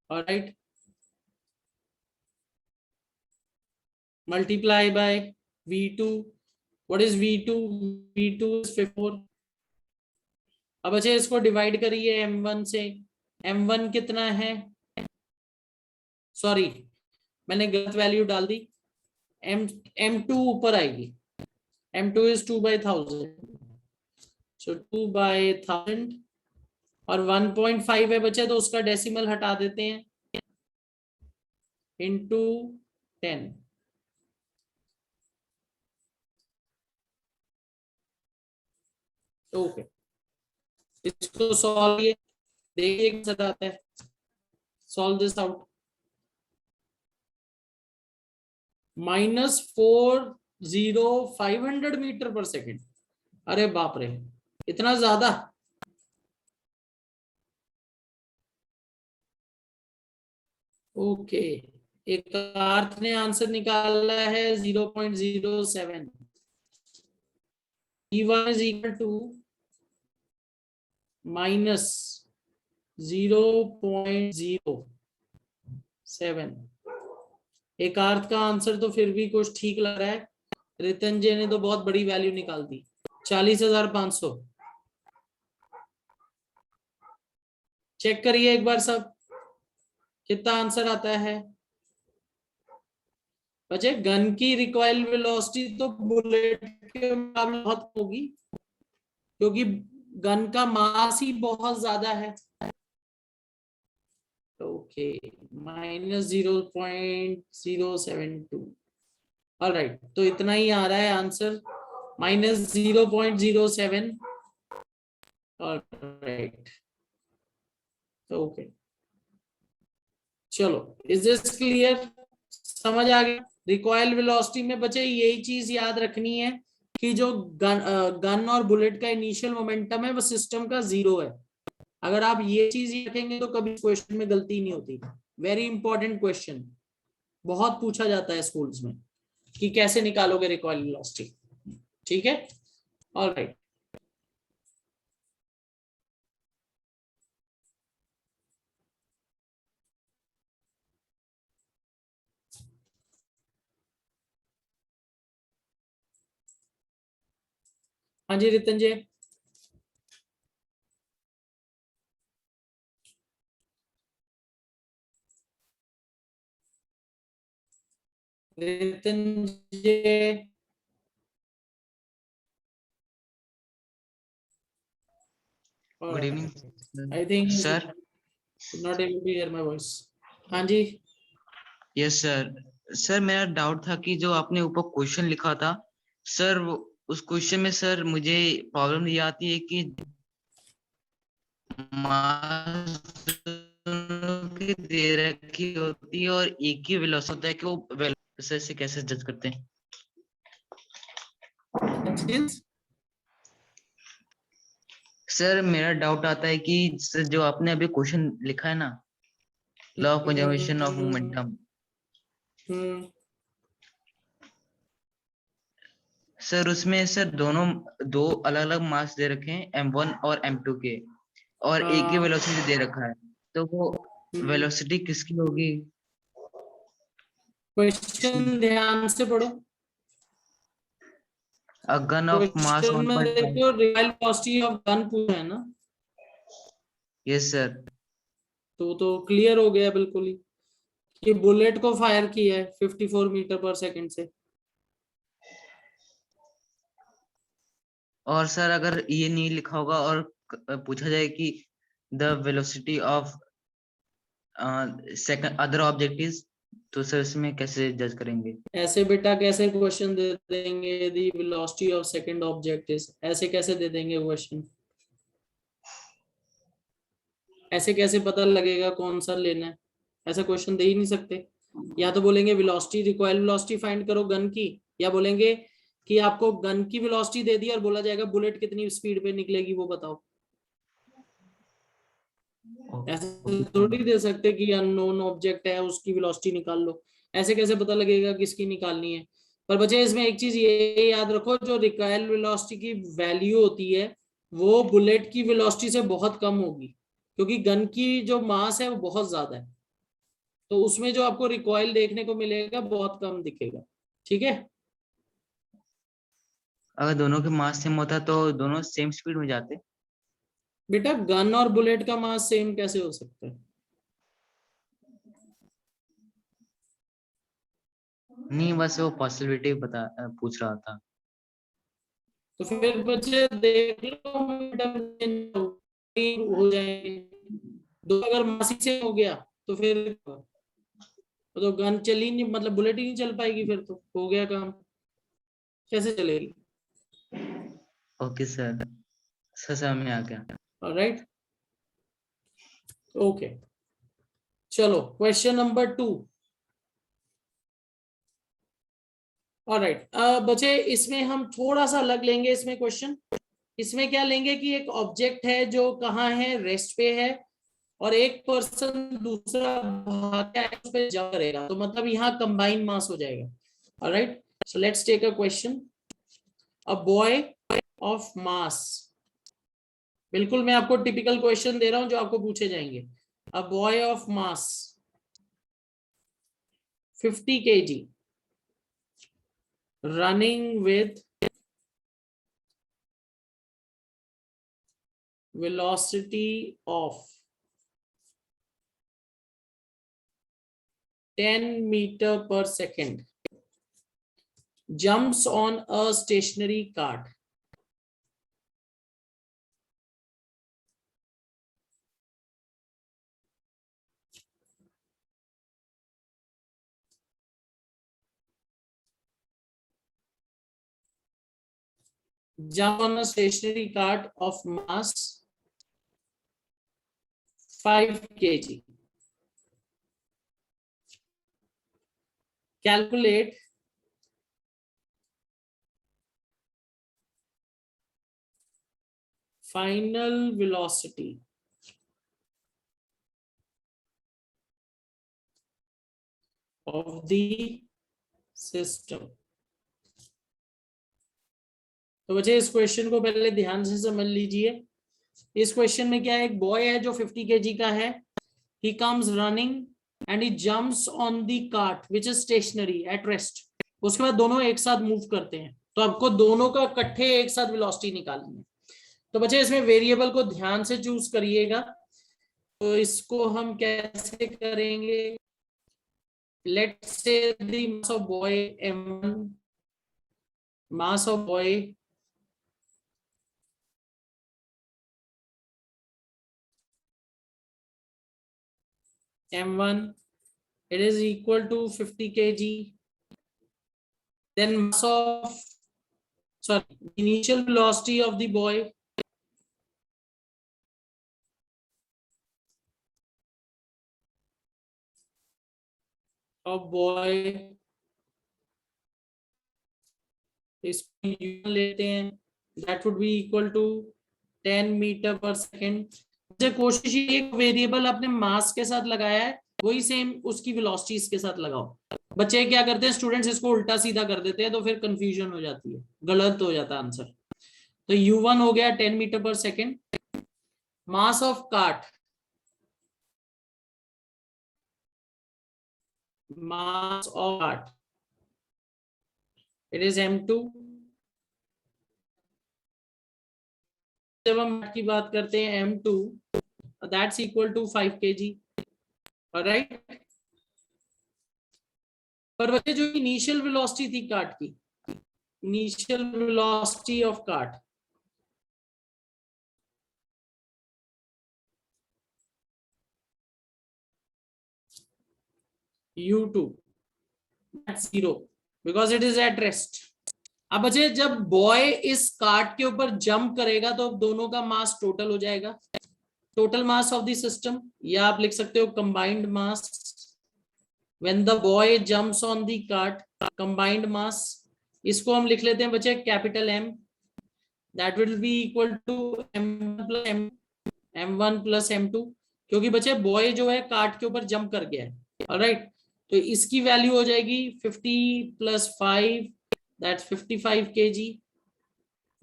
All right. Multiply by V2. What is V2? V2 is 4. अब अच्छा इसको डिवाइड करिए M1 से. M1 कितना है? सॉरी, मैंने गलत वैल्यू डाल दी. M2 ऊपर आएगी. M2 is 2/1000. So 2/1000 और 1.5 है बच्चे, तो उसका डेसिमल हटा देते हैं. इंटू 10. ओके, इसको सॉल्व देखिए कैसे आता है. Solve this out. -40,500 मीटर पर सेकेंड. अरे बाप रे, इतना ज्यादा. ओके, एक आर्थ ने आंसर निकाला है 0.07, E1 is equal to minus 0.07। एक आर्थ का आंसर तो फिर भी कुछ ठीक लग रहा है, रितंजय ने तो बहुत बड़ी वैल्यू निकाल दी, 40,500। चेक करिए एक बार सब, कितना आंसर आता है। बच्चे गन की रिकॉइल वेलोसिटी तो बुलेट के मुकाबले बहुत होगी, क्योंकि गन का मास ही बहुत ज्यादा है। Okay, minus 0.072। ऑलराइट, तो इतना ही आ रहा है आंसर, माइनस 0.07। ऑलराइट, ओके, चलो, इज दिस क्लियर? समझ आ गया? रिकॉइल वेलोसिटी में बच्चे यही चीज याद रखनी है कि जो गन और बुलेट का इनिशियल मोमेंटम है वो सिस्टम का 0 है। अगर आप ये चीज रखेंगे तो कभी क्वेश्चन में गलती नहीं होती। वेरी इंपॉर्टेंट क्वेश्चन, बहुत पूछा जाता है स्कूल्स में कि कैसे निकालोगे रिकॉइल वेलोसिटी। ठीक है, ऑलराइट। हाँ जी Ritanjay. Ritanjay, good evening I think sir. Not able to hear my voice. हाँ जी। Yes sir. सर मेरा डाउट था कि जो आपने ऊपर क्वेश्चन लिखा था सर, उस क्वेश्चन में सर मुझे प्रॉब्लम ये आती है कि मास की दे रखी होती है और एक ही वेलोसिटी होता है कि वो वेलोसिटी से कैसे जज करते हैं? सर मेरा डाउट आता है कि सर जो आपने अभी क्वेश्चन लिखा है ना, law of conservation of momentum, sir उसमें सर दोनों दो अलग अलग मास दे रखे हैं M1 और M2 के, और एक ही वेलोसिटी दे रखा है, तो वो वेलोसिटी किसकी होगी? क्वेश्चन ध्यान से पढ़ो। A gun of mass question में 1.5। देखो रियल वेलोसिटी ऑफ गन पूछा है ना, यस सर। तो क्लियर हो गया बिल्कुल ही कि बुलेट को फायर किया है 54 मीटर पर सेकंड से। और सर अगर ये नहीं लिखा होगा और पूछा जाए कि the velocity of second other object is, तो सर इसमें कैसे जज करेंगे? ऐसे बेटा कैसे क्वेश्चन दे देंगे यदि velocity of second object is, ऐसे कैसे दे देंगे क्वेश्चन? ऐसे कैसे पता लगेगा कौन सा लेना है? ऐसा क्वेश्चन दे ही नहीं सकते। या तो बोलेंगे वेलोसिटी, रिकॉइल वेलोसिटी फाइंड करो गन की, या बोलेंगे कि आपको गन की वेलोसिटी दे दी और बोला जाएगा बुलेट कितनी स्पीड पे निकलेगी वो बताओ। ऐसे थोड़ी दे सकते कि अननोन ऑब्जेक्ट है उसकी वेलोसिटी निकाल लो, ऐसे कैसे पता लगेगा किसकी निकालनी है? पर बच्चे इसमें एक चीज ये याद रखो, जो रिकॉइल वेलोसिटी की वैल्यू होती है वो बुलेट की वेलोसिटी से बहुत कम होगी, क्योंकि गन की जो मास है वो बहुत ज्यादा है, तो उसमें जो आपको रिकॉइल देखने को मिलेगा बहुत कम दिखेगा। ठीक है, अगर दोनों के मास सेम होता तो दोनों सेम स्पीड में जाते। बेटा गन और बुलेट का मास सेम कैसे हो सकता है? नहीं, बस वो पॉसिबिलिटी बता पूछ रहा था। तो फिर बच्चे देख लो हो जाएंगे, दो अगर मासी से हो गया तो फिर तो गन चली नहीं, मतलब बुलेट ही नहीं चल पाएगी, फिर तो हो गया काम, कैसे चलेगी? ओके सर, समझ में आ गया। ऑलराइट, ओके, चलो क्वेश्चन नंबर 2। ऑलराइट, बच्चे इसमें हम थोड़ा सा अलग लेंगे इसमें क्वेश्चन। इसमें क्या लेंगे कि एक ऑब्जेक्ट है जो कहाँ है, रेस्ट पे है, और एक पर्सन दूसरा भाग के उस पे जंप करेगा, तो मतलब यहाँ कंबाइन मास हो जाएगा. Alright, so let's take a question. A boy of mass, बिल्कुल मैं आपको टिपिकल क्वेश्चन दे रहा हूं जो आपको पूछे जाएंगे. अ boy of mass 50 kg running with velocity of 10 meter per second jumps on a stationary cart. Jump on a stationary cart of mass 5 kg. Calculate final velocity of the system. तो बच्चे इस question को पहले ध्यान से समझ लीजिए. इस क्वेश्चन में क्या है, एक बॉय है जो 50 kg का है. He comes running and he jumps on the cart which is stationary at rest. उसके बाद दोनों एक साथ मूव करते हैं, तो आपको दोनों का इकट्ठे एक साथ वेलोसिटी निकालनी है. तो बच्चे इसमें वेरिएबल को ध्यान से चूज करिएगा. तो इसको हम कैसे करेंगे, let's say the mass of boy m1, mass of boy m1, it is equal to 50 kg. Then mass of, sorry, initial velocity of the boy इसको u लेते हैं, that would be equal to 10 metre पर second. कोशिश ये variable आपने मास के साथ लगाया है, वही सेम उसकी वेलोसिटी इसके साथ लगाओ. बच्चे क्या करते हैं, स्टूडेंट्स इसको उल्टा सीधा कर देते हैं, तो फिर कंफ्यूजन हो जाती है, गलत हो जाता है आंसर. तो u1 हो गया 10 मीटर पर second. Mass of cart, mass of cart, it is m2. जब हम की बात करते हैं m2, that's equal to 5 kg. Alright, पर बच्चे जो इनिशियल वेलोसिटी थी कार्ट की, initial velocity of cart u2, that's 0 because it is at rest. अब बच्चे जब बॉय इस कार्ट के ऊपर जंप करेगा तो दोनों का मास टोटल हो जाएगा, total mass of the system, या आप लिख सकते हो combined mass. When the boy jumps on the cart, combined mass, इसको हम लिख लेते हैं बच्चे capital M. That will be equal to m1 plus m2, क्योंकि बच्चे बॉय जो है कार्ट के ऊपर जंप कर गया है. ऑलराइट, तो इसकी वैल्यू हो जाएगी 50 प्लस 5, दैट्स 55 kg.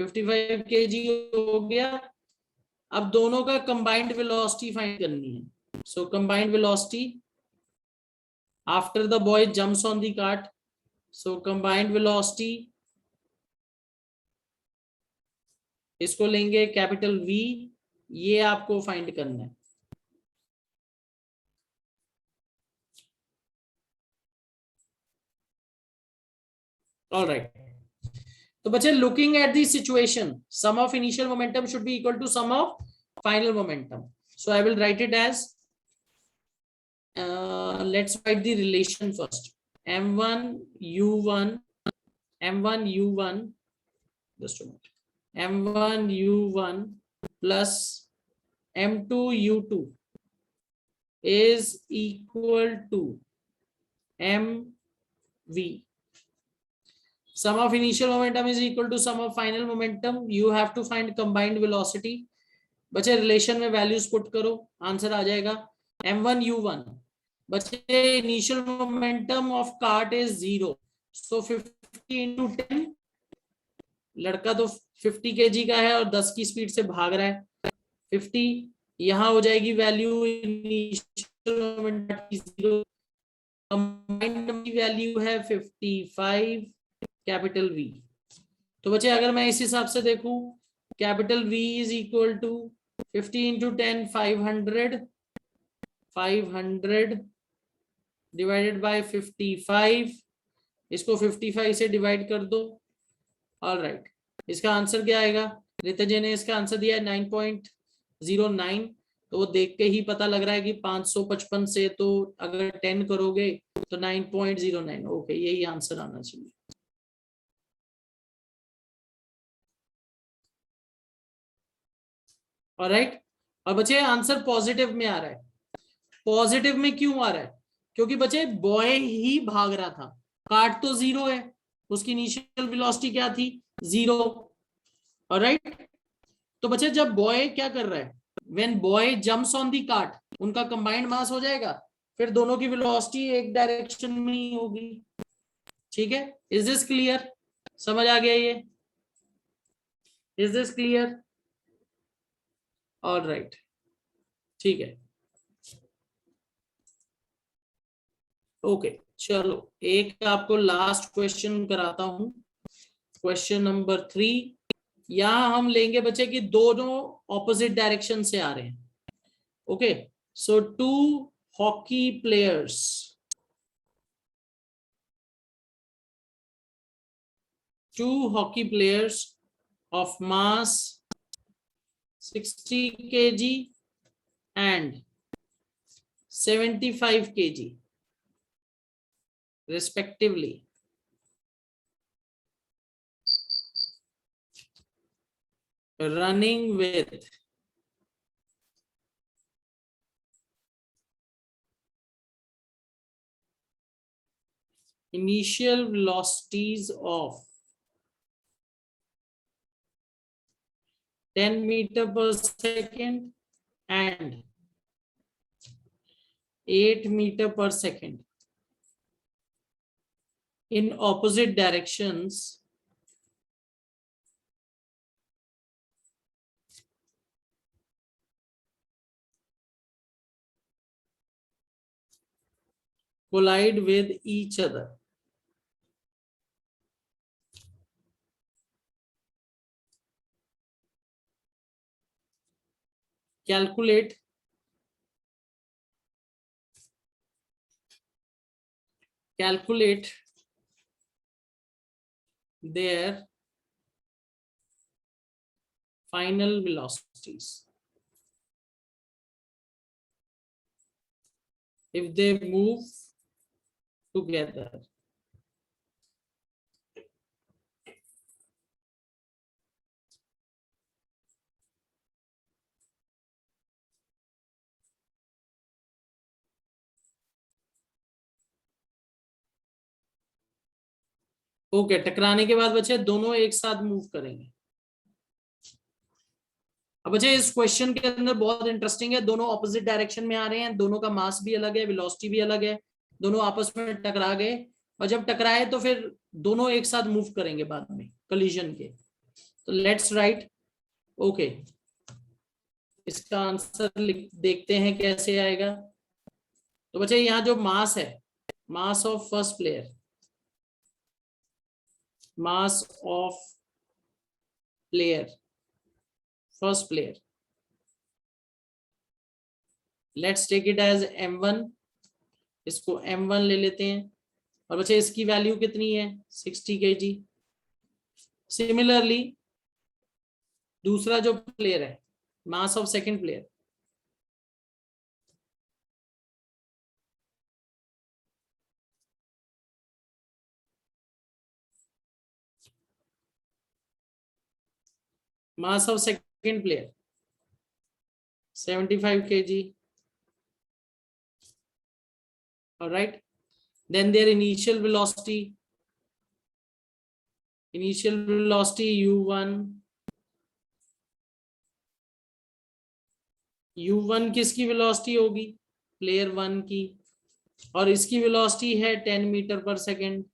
55 kg हो गया. अब दोनों का कंबाइंड वेलोसिटी फाइंड करनी है. So combined velocity after the boy jumps on the cart, so combined velocity इसको लेंगे कैपिटल V, ये आपको फाइंड करना है. ऑलराइट, तो बच्चे looking at the situation, sum of initial momentum should be equal to sum of final momentum. So I will write it as, let's write the relation first. m1 u1, m1 u1, just a minute, m1 u1 plus m2 u2 is equal to mv. Sum of initial momentum is equal to sum of final momentum. You have to find combined velocity. बच्चे relation में values put करो, answer आ जाएगा m1 u1। बच्चे initial momentum of cart is 0, so 50 into 10, लड़का तो 50 kg का है और 10 की स्पीड से भाग रहा है, 50 यहां हो जाएगी वैल्यू इनिशियल मोमेंटम की 0, कंबाइंड की वैल्यू है 55 कैपिटल V। तो बच्चे अगर मैं इस हिसाब से देखूं, capital V is equal to 50 into 10 500 divided by 55, इसको 55 से डिवाइड कर दो। ऑलराइट, इसका आंसर क्या आएगा? रिता जी ने इसका आंसर दिया है 9.09। तो वो देख के ही पता लग रहा है कि 555 से तो अगर 10 करोगे तो 9.09। ओके, यही आंसर आना चाहिए। ऑलराइट, और बच्चे आंसर पॉजिटिव में आ रहा है। पॉजिटिव में क्यों आ रहा है? क्योंकि बच्चे बॉय ही भाग रहा था, कार्ट तो 0 है, उसकी इनिशियल वेलोसिटी क्या थी? 0। ऑलराइट, तो बच्चे जब बॉय क्या कर रहा है, when boy jumps on the cart, उनका कंबाइंड मास हो जाएगा, फिर दोनों की वेलोसिटी एक डायरेक्शन में ही होगी। ठीक है, इज दिस क्लियर? समझ आ गया ये? Is this clear? ऑलराइट, ठीक है, ओके। चलो एक आपको लास्ट क्वेश्चन कराता हूं, क्वेश्चन नंबर 3। यहां हम लेंगे बच्चे कि दोनों ऑपोजिट डायरेक्शन से आ रहे हैं। Okay, so 2 hockey players, 2 hockey players of mass 60 kg and 75 kg respectively running with initial velocities of 10 meter per second and 8 meter per second in opposite directions collide with each other. Calculate their final velocities if they move together. Okay, टकराने के बाद बच्चे दोनों एक साथ move करेंगे। अब बच्चे इस क्वेश्चन के अंदर बहुत इंटरेस्टिंग है, दोनों ऑपोजिट डायरेक्शन में आ रहे हैं, दोनों का मास भी अलग है, वेलोसिटी भी अलग है, दोनों आपस में टकरा गए, और जब टकराए तो फिर दोनों एक साथ मूव करेंगे बाद में कोलिजन के। तो लेट्स राइट। ओके, इसका आंसर देखते हैं कैसे आएगा। तो बच्चे यहाँ जो मास है, mass of first player, mass of player, first player, let's take it as m1, इसको m1 ले लेते हैं, और बच्चे इसकी वैल्यू कितनी है? 60 kg। सिमिलरली दूसरा जो प्लेयर है, mass of second player, mass of second player 75 kg. All right, then their initial velocity u1 u1 किसकी वेलोसिटी होगी, प्लेयर 1 की, और इसकी वेलोसिटी है 10 मीटर पर सेकेंड।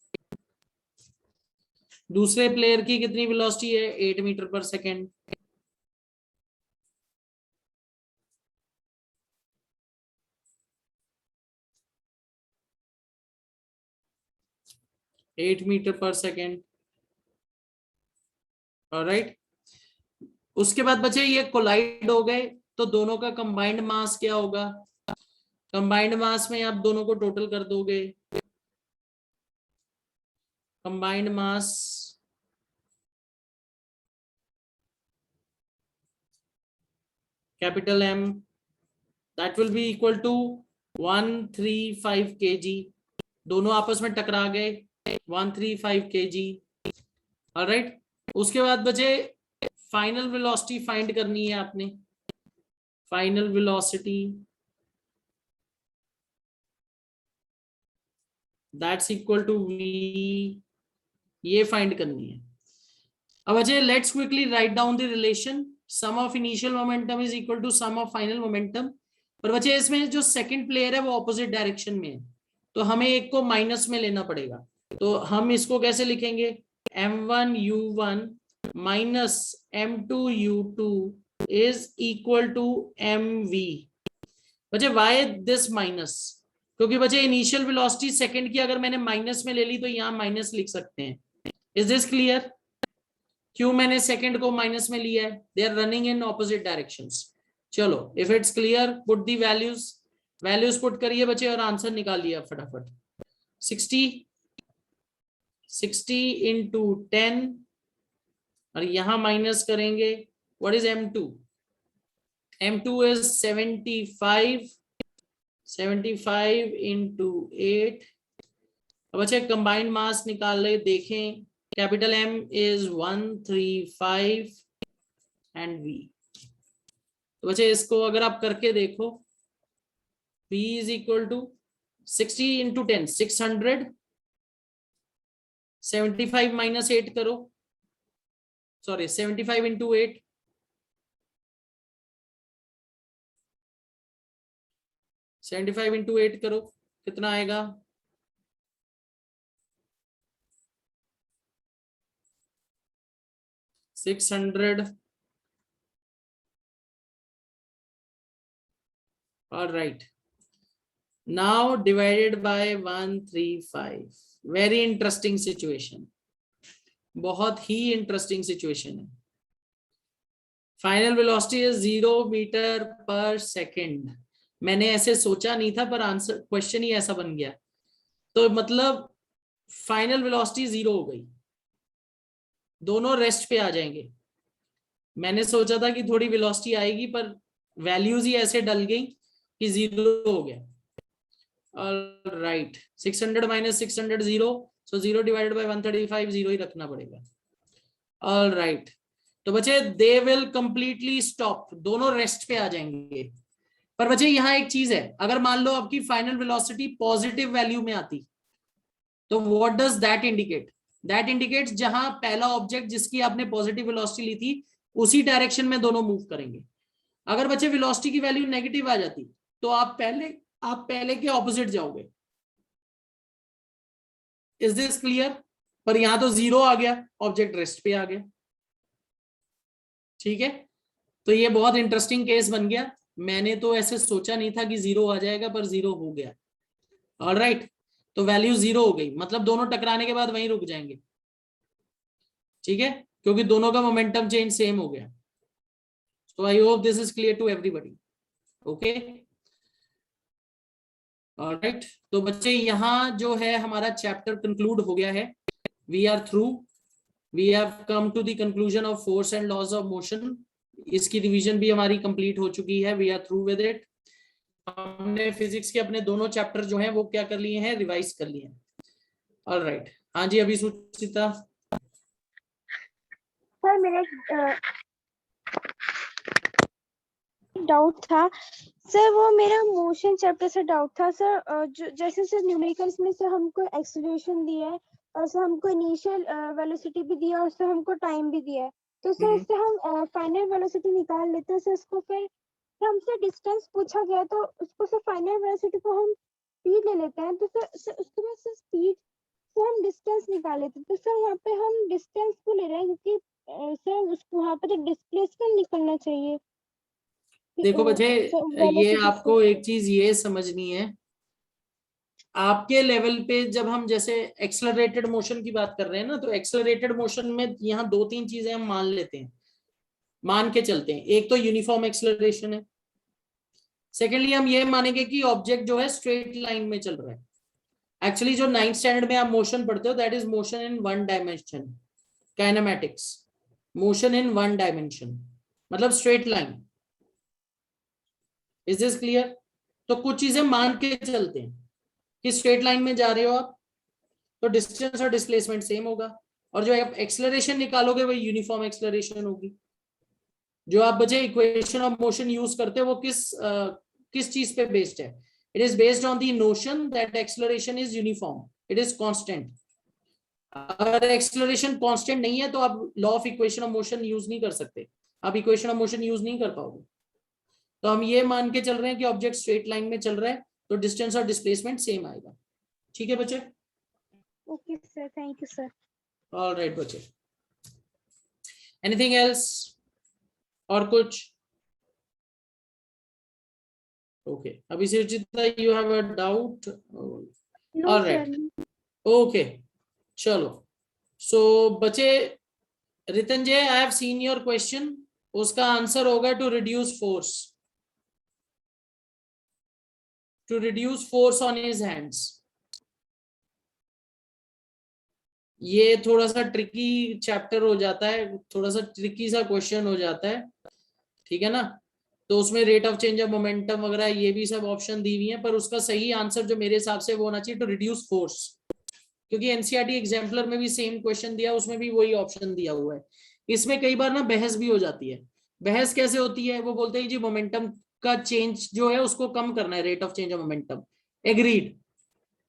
दूसरे प्लेयर की कितनी वेलोसिटी है, 8 मीटर पर सेकेंड। एट मीटर पर सेकेंड। ऑलराइट, उसके बाद बचे ये कोलाइड हो गए, तो दोनों का कंबाइंड मास क्या होगा, कंबाइंड मास में आप दोनों को टोटल कर दोगे, combined mass capital M, that will be equal to 135 kg। दोनों आपस में टकरा गए, 135 kg। ऑलराइट, उसके बाद बचे फाइनल वेलोसिटी फाइंड करनी है आपने, final velocity that's equal to v, ये फाइंड करनी है। अब Ajay let's quickly write down the relation, sum of initial momentum is equal to sum of final momentum. पर बच्चे इसमें जो सेकंड प्लेयर है वो ऑपोजिट डायरेक्शन में है, तो हमें एक को माइनस में लेना पड़ेगा। तो हम इसको कैसे लिखेंगे, m1u1 minus m2u2 is equal to mv। बच्चे वाई दिस माइनस, क्योंकि बच्चे इनिशियल वेलोसिटी सेकंड की अगर मैंने माइनस में ले ली तो यहां माइनस लिख सकते हैं। इज दिस क्लियर, क्यों मैंने सेकंड को माइनस में लिया है, they are running in opposite directions. चलो if it's clear put the values, values put करिए बच्चे और आंसर निकालिए फटाफट। 60 इंटू 10 और यहां माइनस करेंगे, what is m2, m2 is 75 into 8। अब बच्चे कंबाइंड मास निकाल ले, देखें capital M is 135 and V। तो बच्चे इसको अगर आप करके देखो, V is equal to 60 into 10 600, 75 minus 8 करो, सॉरी 75 इंटू 8, 75 इंटू 8 करो, कितना आएगा, 600। All right, now divided by 135, very interesting situation, बहुत ही इंटरेस्टिंग सिचुएशन है। फाइनल वेलोसिटी इज 0 मीटर पर सेकेंड। मैंने ऐसे सोचा नहीं था पर आंसर क्वेश्चन ही ऐसा बन गया, तो मतलब फाइनल वेलोसिटी 0 हो गई, दोनों रेस्ट पे आ जाएंगे। मैंने सोचा था कि थोड़ी वेलोसिटी आएगी पर वैल्यूज ही ऐसे डल गई कि 0 हो गया। Right, 600 minus 600 0, so 0 divided by 135, 0 ही रखना पड़ेगा। ऑल राइट, तो बच्चे दे विल कंप्लीटली स्टॉप, दोनों रेस्ट पे आ जाएंगे। पर बच्चे यहाँ एक चीज है, अगर मान लो आपकी फाइनल वेलोसिटी पॉजिटिव वैल्यू में आती तो what does that indicate, that indicates जहां पहला ऑब्जेक्ट जिसकी आपने पॉजिटिव वेलोसिटी ली थी उसी डायरेक्शन में दोनों मूव करेंगे। अगर बच्चे वेलोसिटी की वैल्यू नेगेटिव आ जाती तो आप पहले के ऑपोजिट जाओगे। इज दिस क्लियर, पर यहां तो 0 आ गया, ऑब्जेक्ट रेस्ट पे आ गया। ठीक है, तो ये बहुत इंटरेस्टिंग केस बन गया। मैंने तो ऐसे सोचा नहीं था कि 0 आ जाएगा पर 0 हो गया। ऑलराइट, तो वैल्यू 0 हो गई, मतलब दोनों टकराने के बाद वहीं रुक जाएंगे। ठीक है, क्योंकि दोनों का मोमेंटम चेंज सेम हो गया। So I hope this is clear to everybody. Okay, alright, तो बच्चे यहाँ जो है हमारा चैप्टर कंक्लूड हो गया है। We are through, we have come to the conclusion of force and laws of motion. इसकी रिवीजन भी हमारी कंप्लीट हो चुकी है, we are through with it. हमने फिजिक्स के अपने दोनों चैप्टर जो हैं वो क्या कर लिए हैं, रिवाइज कर लिए हैं। ऑलराइट, हाँ जी, अभी सुचिता। सर मेरा डाउट था सर, वो मेरा मोशन चैप्टर से डाउट था सर। जैसे सर न्यूमेरिकल्स में सर हमको एक्सेलरेशन दिया है और सर हमको इनिशियल वेलोसिटी भी दिया और सर हमको टाइम भी दिया है, तो सर इससे हम फाइनल वेलोसिटी निकाल लेते हैं सर, इसको फिर तो हमसे डिस्टेंस पूछा गया तो उसको से फाइनल वेलोसिटी को हम स्पीड ले लेते हैं, तो सर उसके बाद से स्पीड से हम डिस्टेंस निकाल लेते हैं। तो सर यहाँ पे हम डिस्टेंस को ले रहे हैं क्योंकि सर उसको वहाँ पे तो डिस्प्लेसमेंट निकलना चाहिए। देखो बच्चे, ये वेलोसिटी से। आपको एक चीज ये समझनी है, आपके लेवल पे जब हम जैसे एक्सेलरेटेड मोशन की बात कर रहे हैं ना, तो एक्सेलरेटेड मोशन में यहाँ दो तीन चीजें हम मान लेते हैं, मान के चलते हैं। एक तो यूनिफॉर्म एक्सेलरेशन है, सेकेंडली हम ये मानेंगे कि ऑब्जेक्ट जो है स्ट्रेट लाइन में चल रहा है। एक्चुअली जो 9th स्टैंडर्ड में आप मोशन पढ़ते हो, that is motion in one dimension, kinematics, motion in one dimension मतलब straight line. Is this clear? तो कुछ चीजें मान के चलते हैं कि स्ट्रेट लाइन में जा रहे हो आप, तो डिस्टेंस और डिस्प्लेसमेंट सेम होगा, और जो आप एक्सेलरेशन निकालोगे वही यूनिफॉर्म एक्सेलरेशन होगी। जो आप बच्चे इक्वेशन ऑफ मोशन यूज करते हो वो किस चीज पे बेस्ड है? It is based on the notion that acceleration is uniform, it is constant. अगर एक्सेलरेशन कांस्टेंट नहीं है तो आप law of equation of motion use नहीं कर सकते, आप इक्वेशन ऑफ मोशन यूज नहीं कर पाओगे। तो हम ये मान के चल रहे हैं कि ऑब्जेक्ट स्ट्रेट लाइन में चल रहा है, तो डिस्टेंस और डिस्प्लेसमेंट सेम आएगा। ठीक है बच्चे? Okay sir, thank you sir. Alright बच्चे, एनीथिंग एल्स? और कुछ? ओके, अभी Suchita you have a doubt? No alright, sir. Okay, चलो। सो बच्चे, Ritanjay, I have seen your question, उसका आंसर होगा to reduce force, to reduce force on his hands. ये थोड़ा सा ट्रिकी चैप्टर हो जाता है, थोड़ा सा ट्रिकी सा क्वेश्चन हो जाता है, ठीक है ना? तो उसमें rate of change of momentum वगैरह ये भी सब ऑप्शन दी हुई है, पर उसका सही आंसर जो मेरे हिसाब से वो होना चाहिए टू रिड्यूस फोर्स, क्योंकि एनसीईआरटी एग्जाम्पलर में भी सेम क्वेश्चन दिया, उसमें भी वही ऑप्शन दिया हुआ है। इसमें कई बार ना बहस भी हो जाती है। बहस कैसे होती है? वो बोलते हैं जी मोमेंटम का चेंज जो है उसको कम करना है, rate of change of momentum, agreed,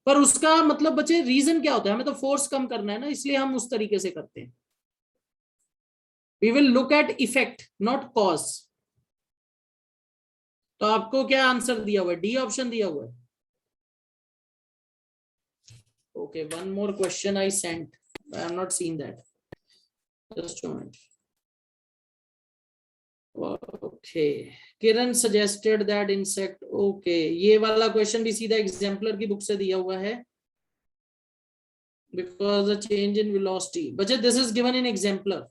पर उसका मतलब बच्चे रीजन क्या होता है? हमें तो फोर्स कम करना है ना, इसलिए हम उस तरीके से करते हैं। We will look at effect not cause. तो आपको क्या आंसर दिया हुआ है? डी ऑप्शन दिया हुआ है। Okay, one more question I sent, I have not seen that, just a minute. Okay, Kiran suggested that insect, okay, ये वाला क्वेश्चन भी सीधा एग्जाम्पलर की बुक से दिया हुआ है, because the change in velocity, but this is given in exemplar.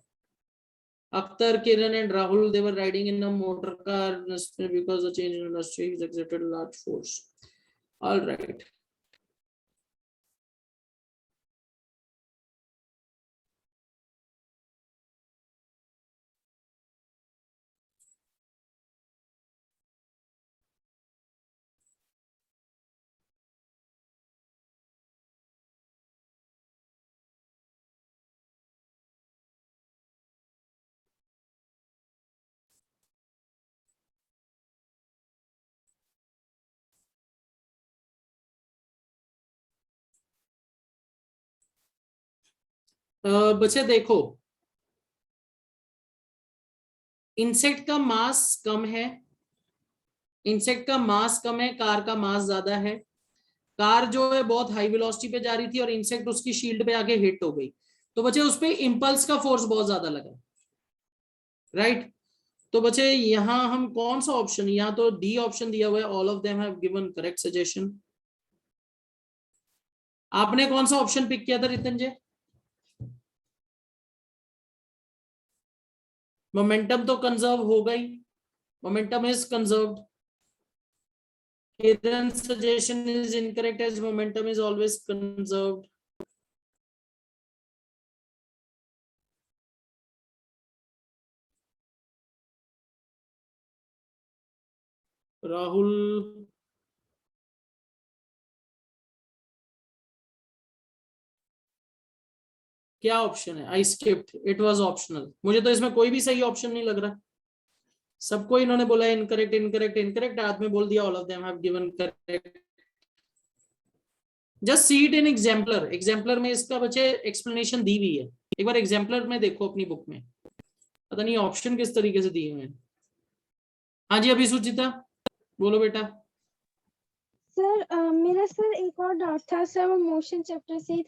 Akhtar, Kiran and Rahul, they were riding in a motor car because the change in velocity is exerted a large force. All right. बच्चे देखो, insect का मास कम है, insect का मास कम है, car का मास ज्यादा है। Car जो है बहुत हाई वेलोसिटी पे जा रही थी और इंसेक्ट उसकी शील्ड पे आके हिट हो गई, तो बच्चे उस पे इंपल्स का फोर्स बहुत ज्यादा लगा, राइट? तो बच्चे यहां हम कौन सा ऑप्शन, यहाँ तो डी ऑप्शन दिया हुआ है, all of them have given correct suggestion. आपने कौन सा ऑप्शन पिक किया था रितंजय? मोमेंटम तो कंजर्व होगा ही, momentum is conserved. Kiran's suggestion is incorrect as momentum is always conserved. Rahul, क्या ऑप्शन है? आई स्किप्ड, इट वाज ऑप्शनल। मुझे तो इसमें कोई भी सही ऑप्शन नहीं लग रहा, सबको इन्होंने बोला इनकरेक्ट इनकरेक्ट इनकरेक्ट, बाद में बोल दिया all of them have given correct. Just see it in exemplar, exemplar में इसका बच्चे एक्सप्लेनेशन दी हुई है, एक बार एग्जाम्पलर में देखो अपनी बुक में, पता नहीं ऑप्शन किस तरीके से दिए हुए हैं। हाँ जी अभी सुचिता बोलो बेटा। सर मेरा सर एक और डाउट था सर, वो मोशन चैप्टर से ही